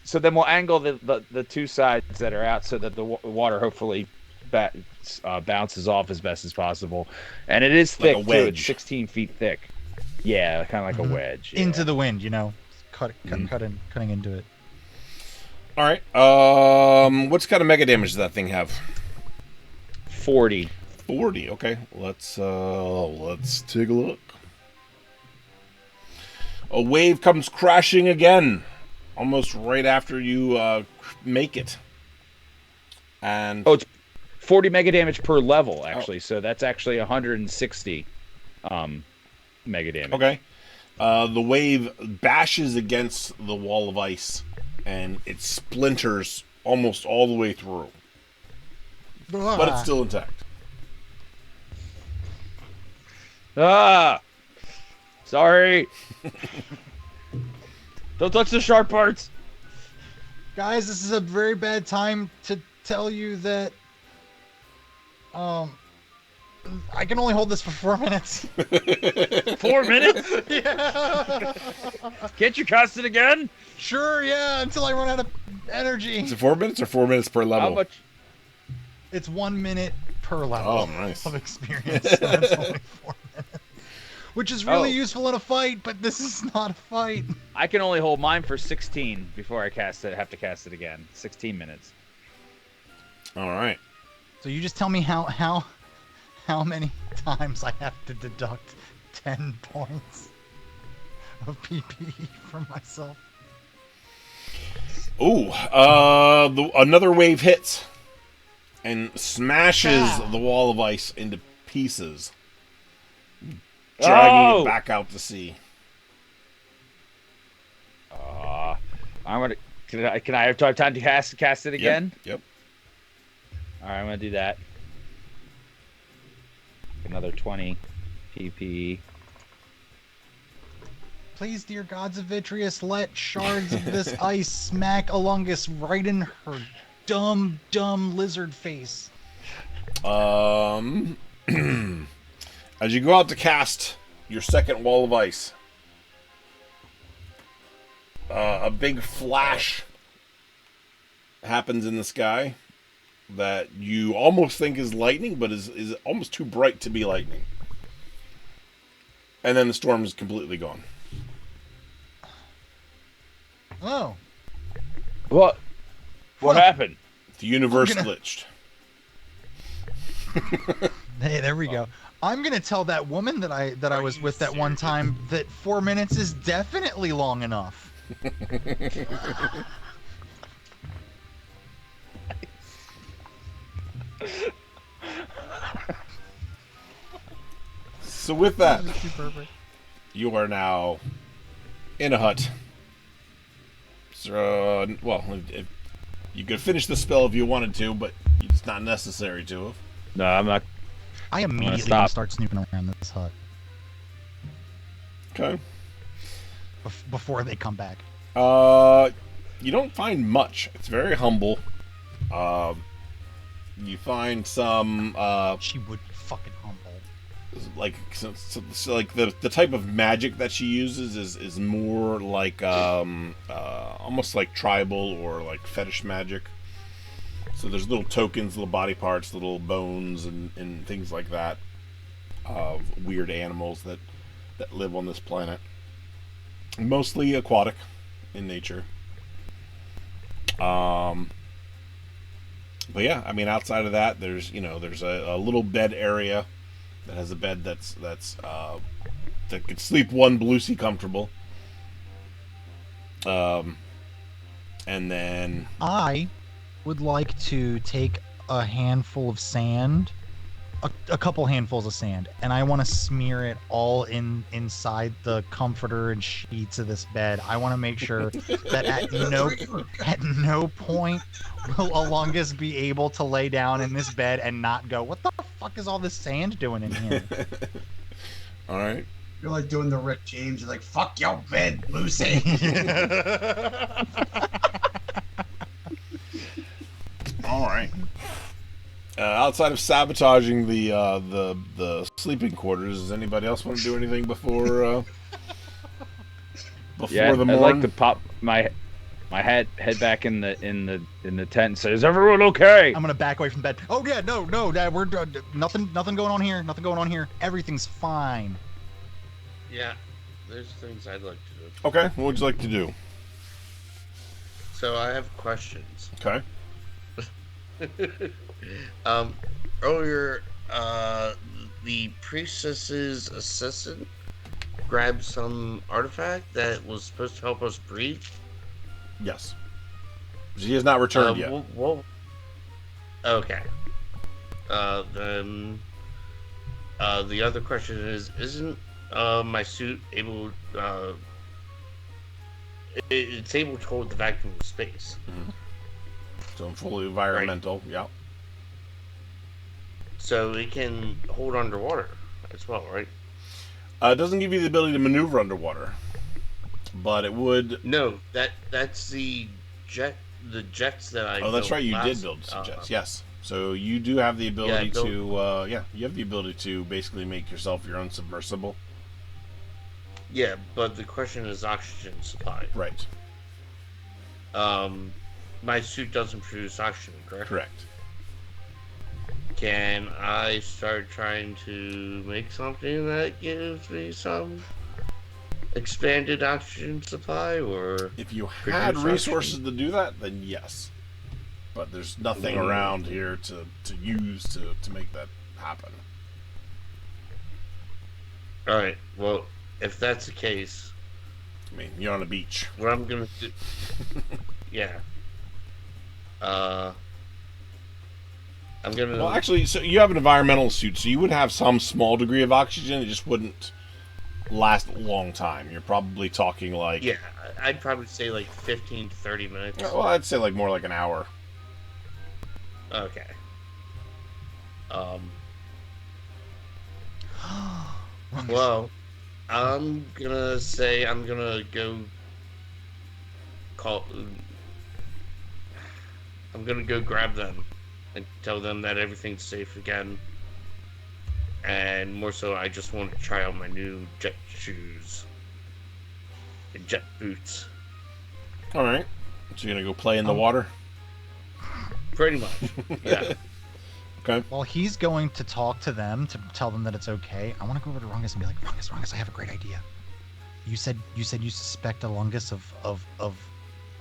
So then we'll angle the 2 sides that are out so that the water hopefully bounces off as best as possible, and it is Like thick a too. wedge. It's 16 feet thick. Yeah, kind of like a wedge. Yeah. Into the wind, you know, cutting into it. all right. What kind of mega damage does that thing have? 40. 40. Okay. Let's take a look. A wave comes crashing again, almost right after you make it. And Oh, it's 40 mega damage per level actually. So that's actually 160 mega damage. okay. The wave bashes against the wall of ice, and it splinters almost all the way through, but it's still intact. Ah. Sorry. Don't touch the sharp parts. Guys, this is a very bad time to tell you that I can only hold this for 4 minutes. 4 minutes? Yeah. Can't you cast it again? Sure, yeah, until I run out of energy. Is it 4 minutes or 4 minutes per level? How much? It's 1 minute per level Oh, nice. of experience. So it's only 4 minutes. Which is really Oh. useful in a fight, but this is not a fight. I can only hold mine for 16 before I cast it. Have to cast it again. 16 minutes. All right. So you just tell me how many times I have to deduct 10 points of PPE from myself. Ooh, another wave hits and smashes the wall of ice into pieces, dragging it back out to sea. I'm gonna. Can I have time to cast it again? Yep. All right, I'm gonna do that. Another 20 PPE. Please, dear gods of Vitreous, let shards of this ice smack Alungus right in her dumb lizard face. As you go out to cast your second wall of ice, a big flash happens in the sky that you almost think is lightning, but is almost too bright to be lightning. And then the storm is completely gone. Oh. What happened? The universe glitched. Hey, there we go. I'm gonna tell that woman that I was with that one time that 4 minutes is definitely long enough. So with that, This is too perfect. you are now in a hut. So, well, if you could finish the spell if you wanted to, but it's not necessary to. No, I'm not. I immediately stop. gonna start snooping around this hut Okay. before they come back. You don't find much. It's very humble. You find some She would be fucking humble. like so like the type of magic that she uses is more like almost like tribal or like fetish magic. So there's little tokens, little body parts, little bones and things like that of weird animals that live on this planet. Mostly aquatic in nature. But yeah, I mean, outside of that, there's a little bed area that has a bed that could sleep one Blucie comfortable. And then I would like to take a handful of sand, a couple handfuls of sand, and I want to smear it all inside the comforter and sheets of this bed. I want to make sure that at no point will Alungus be able to lay down in this bed and not go, "What the fuck is all this sand doing in here?" all right. You're like doing the Rick James. You're like, fuck your bed, Lucy. All right. Outside of sabotaging the sleeping quarters, does anybody else want to do anything before Yeah, the I'd morn? like to pop my head back in the tent and say, "Is everyone okay?" I'm gonna back away from bed. Oh yeah, no, Dad, we're nothing going on here. Nothing going on here. Everything's fine. Yeah, there's things I'd like to do. Okay, what would you like to do? So I have questions. Okay. Earlier, the priestess's assistant grabbed some artifact that was supposed to help us breathe. Yes. She has not returned yet. Okay. Then the other question is, isn't my suit able? It's able to hold the vacuum of space. Mm-hmm. So I'm fully environmental. Right. Yeah. So it can hold underwater as well, right? It doesn't give you the ability to maneuver underwater, but it would. No, that's the jets that I. Oh, that's right. You last, did build some jets. Yes. So you do have the ability you have the ability to basically make yourself your own submersible. Yeah, but the question is oxygen supply. Right. My suit doesn't produce oxygen, correct? Correct. Can I start trying to make something that gives me some expanded oxygen supply, or if you had resources to do that, then yes. But there's nothing around here to use to make that happen. All right. Well, if that's the case, I mean, you're on a beach. what I'm gonna do? Yeah. I'm gonna. Well, actually, so you have an environmental suit, so you would have some small degree of oxygen. It just wouldn't last a long time. You're probably talking like. Yeah, I'd probably say like 15 to 30 minutes. Well, I'd say like more like an hour. Okay. Well, I'm gonna say I'm gonna go call. I'm gonna go grab them and tell them that everything's safe again. And more so, I just want to try out my new jet shoes and jet boots. All right. So you're gonna go play in the water? Pretty much. Yeah. Okay. Well, he's going to talk to them to tell them that it's okay. I want to go over to Rungus and be like, Rungus, I have a great idea. You said you suspect Alungus of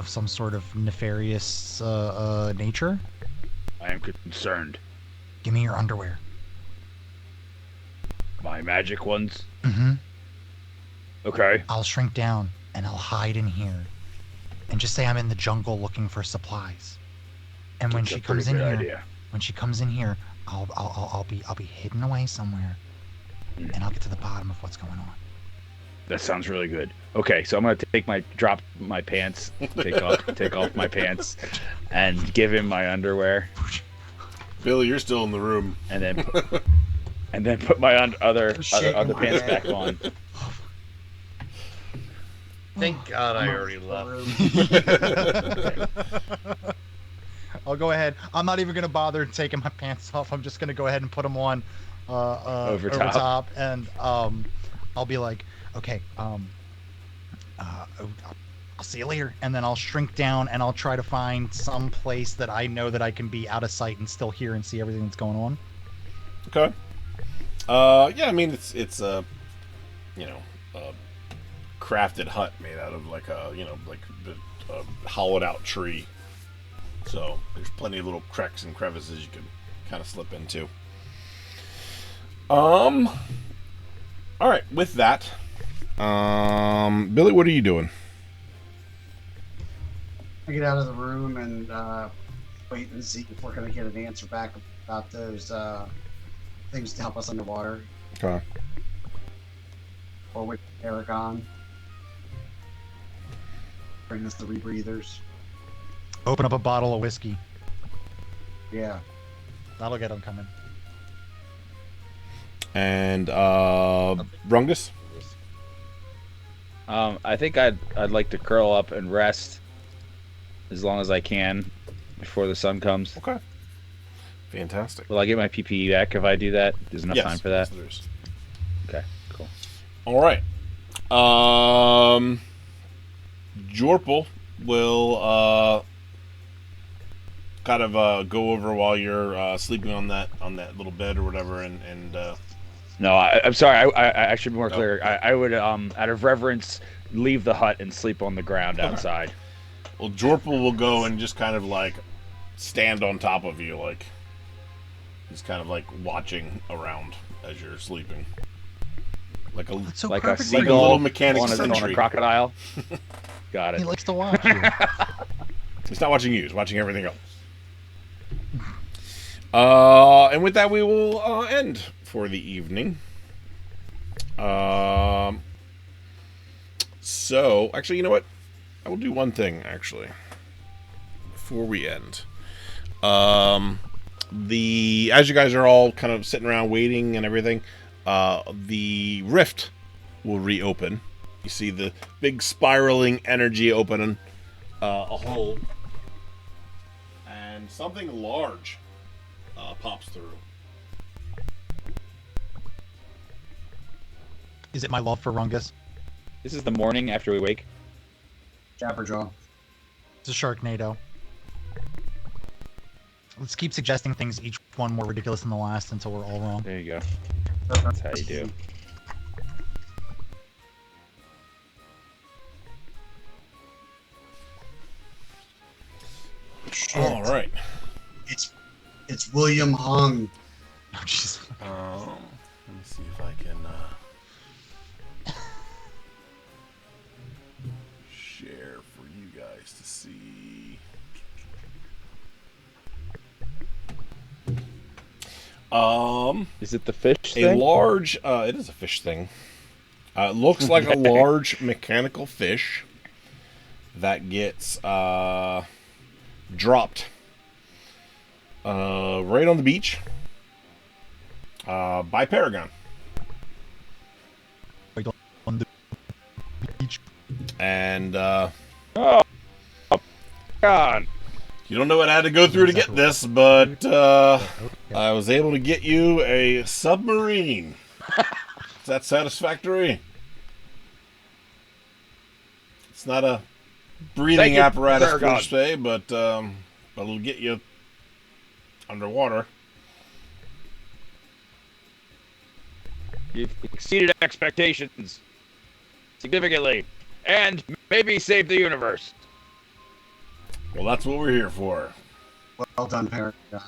some sort of nefarious nature? I am concerned. Give me your underwear. My magic ones? Mm-hmm. Okay. I'll shrink down and I'll hide in here. And just say I'm in the jungle looking for supplies. And when she comes in here, I'll be hidden away somewhere. And I'll get to the bottom of what's going on. That sounds really good. Okay, so I'm gonna drop my pants, take off my pants, and give him my underwear, Billy, you're still in the room. and then put my other pants back on. Thank God I already left. I'll go ahead. I'm not even gonna bother taking my pants off. I'm just gonna go ahead and put them on over top, and I'll be like, okay, I'll see you later, and then I'll shrink down and I'll try to find some place that I know that I can be out of sight and still hear and see everything that's going on. Okay. Yeah, I mean it's a crafted hut made out of like a hollowed out tree. So there's plenty of little cracks and crevices you can kind of slip into. All right, with that, Billy, what are you doing? I get out of the room and wait and see if we're gonna get an answer back about those things to help us underwater, Okay. or with Aragon. Bring us the rebreathers. Open up a bottle of whiskey. Yeah. That'll get them coming. And Rungus? I think I'd like to curl up and rest as long as I can before the sun comes. Okay. Fantastic. Will I get my PPE back if I do that? There's enough time for that? Yes, there is. Okay, cool. All right. Jorpal will kind of go over while you're sleeping on that little bed or whatever, and No, I'm sorry. I should be more clear. I would, out of reverence, leave the hut and sleep on the ground outside. well, Jorpal will go and just kind of like stand on top of you, like he's kind of like watching around as you're sleeping, like a That's so Like a perfect for like a you. seagull little mechanic on a sentry. crocodile. Got He it. likes to watch you. He's not watching you; he's watching everything else. And with that, we will end for the evening. So, actually, you know what? I will do one thing, actually, before we end. As you guys are all kind of sitting around waiting and everything, the rift will reopen. You see the big spiraling energy opening a hole, and something large pops through. Is it my love for Rungus? This is the morning after we wake. Jabberjaw. It's a Sharknado. Let's keep suggesting things, each one more ridiculous than the last, until we're all wrong. There you go. That's how you do. Shit. All right. It's William Hung. Oh, jeez. Let me see if I can share for you guys to see. Is it the fish A thing? large. It is a fish thing. It looks like a large mechanical fish that gets dropped right on the beach by Paragon. On the beach. And Oh, God. you don't know what I had to go through to get this, but I was able to get you a submarine. Is that satisfactory? It's not a breathing Thank you, apparatus per Paragon. se, but it'll get you underwater. You've exceeded expectations significantly, and maybe saved the universe. Well, that's what we're here for. Well done, Paragon. God,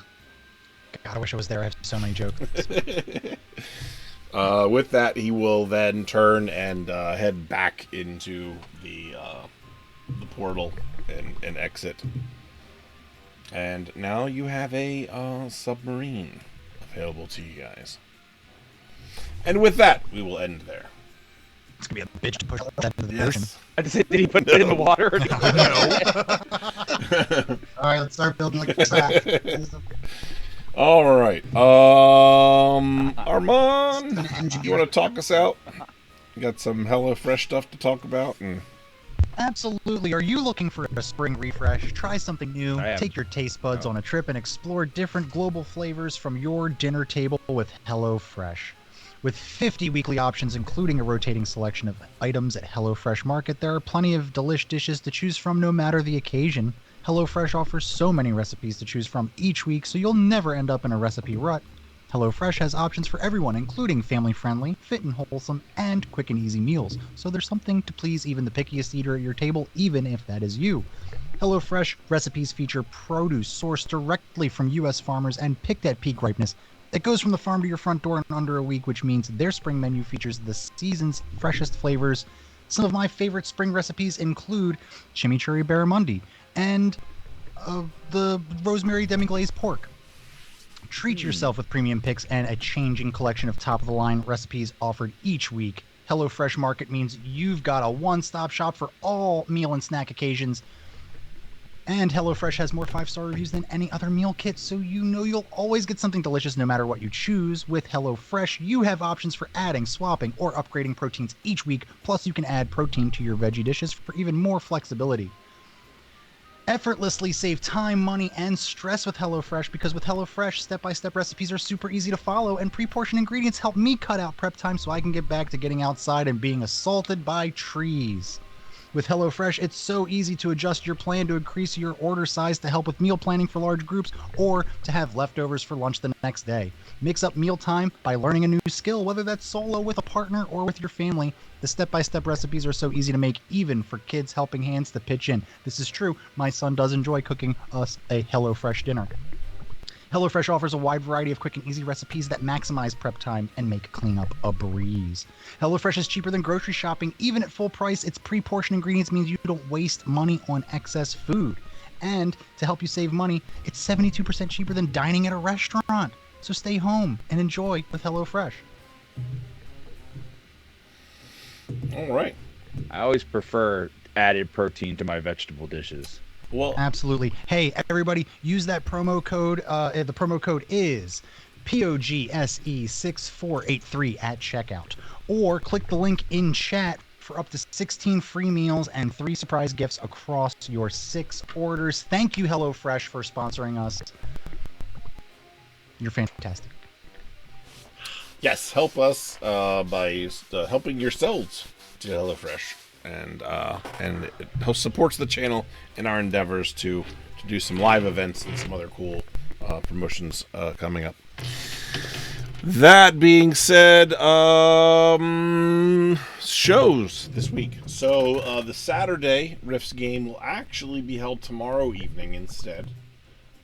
I wish I was there. I have so many jokes. With that, he will then turn and head back into the portal and exit. And now you have a submarine available to you guys. And with that, we will end there. It's gonna be a bitch to push that into the ocean. I just said, did he put it in the water? All right, let's start building like a track. All right. Armand, you want to talk us out? You got some HelloFresh stuff to talk about? And Absolutely. Are you looking for a spring refresh? Try something new. I am. Take your taste buds on a trip and explore different global flavors from your dinner table with HelloFresh. With 50 weekly options, including a rotating selection of items at HelloFresh Market, there are plenty of delish dishes to choose from no matter the occasion. HelloFresh offers so many recipes to choose from each week, so you'll never end up in a recipe rut. HelloFresh has options for everyone, including family-friendly, fit and wholesome, and quick and easy meals. So there's something to please even the pickiest eater at your table, even if that is you. HelloFresh recipes feature produce sourced directly from U.S. farmers and picked at peak ripeness. It goes from the farm to your front door in under a week, which means their spring menu features the season's freshest flavors. Some of my favorite spring recipes include chimichurri barramundi and the rosemary demi-glazed pork. Treat yourself with premium picks and a changing collection of top-of-the-line recipes offered each week. HelloFresh Market means you've got a one-stop shop for all meal and snack occasions. And HelloFresh has more 5-star reviews than any other meal kit, so you know you'll always get something delicious no matter what you choose. With HelloFresh, you have options for adding, swapping, or upgrading proteins each week, plus you can add protein to your veggie dishes for even more flexibility. Effortlessly save time, money, and stress with HelloFresh, because with HelloFresh, step-by-step recipes are super easy to follow, and pre-portioned ingredients help me cut out prep time so I can get back to getting outside and being assaulted by trees. With HelloFresh, it's so easy to adjust your plan to increase your order size to help with meal planning for large groups or to have leftovers for lunch the next day. Mix up mealtime by learning a new skill, whether that's solo with a partner or with your family. The step-by-step recipes are so easy to make, even for kids helping hands to pitch in. This is true. My son does enjoy cooking us a HelloFresh dinner. HelloFresh offers a wide variety of quick and easy recipes that maximize prep time and make cleanup a breeze. HelloFresh is cheaper than grocery shopping. Even at full price, its pre-portioned ingredients means you don't waste money on excess food. And to help you save money, it's 72% cheaper than dining at a restaurant. So stay home and enjoy with HelloFresh. All right. I always prefer added protein to my vegetable dishes. Well, Absolutely. Hey, everybody, use that promo code. The promo code is POGSE6483 at checkout. Or click the link in chat for up to 16 free meals and 3 surprise gifts across your 6 orders. Thank you, HelloFresh, for sponsoring us. You're fantastic. yes, help us by helping yourselves to HelloFresh. And it supports the channel in our endeavors to do some live events and some other cool promotions coming up. That being said, shows this week. So the Saturday Rifts game will actually be held tomorrow evening instead,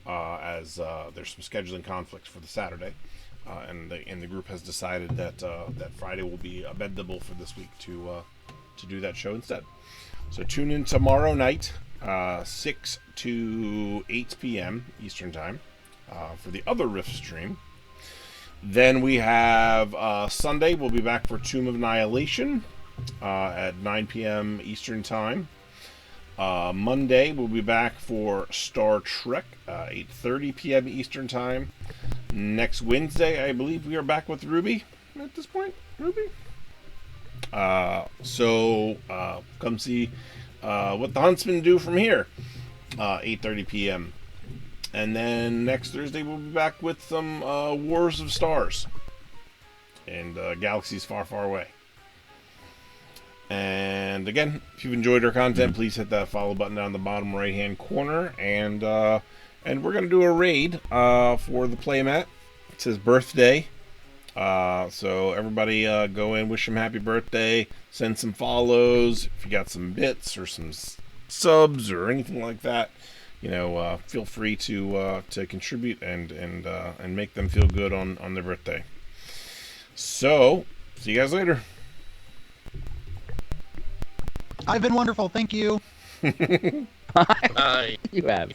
as there's some scheduling conflicts for the Saturday, and the group has decided that that Friday will be amendable for this week to do that show instead. So tune in tomorrow night, 6 to 8 p.m. Eastern Time, for the other Rift stream. Then we have Sunday, we'll be back for Tomb of Annihilation at 9 p.m. Eastern Time. Monday, we'll be back for Star Trek, 8:30 p.m. Eastern Time. Next Wednesday, I believe we are back with Ruby at this point. Ruby? So come see what the Huntsmen do from here, 8:30 p.m. And then next Thursday we'll be back with some Wars of Stars and Galaxies Far, Far Away. And again, if you've enjoyed our content, please hit that follow button down the bottom right hand corner. And we're gonna do a raid for the playmat. It's his birthday. So everybody go in, wish him happy birthday, send some follows. If you got some bits or some subs or anything like that, feel free to contribute and make them feel good on their birthday. So, see you guys later. I've been wonderful. Thank you. Bye. You have.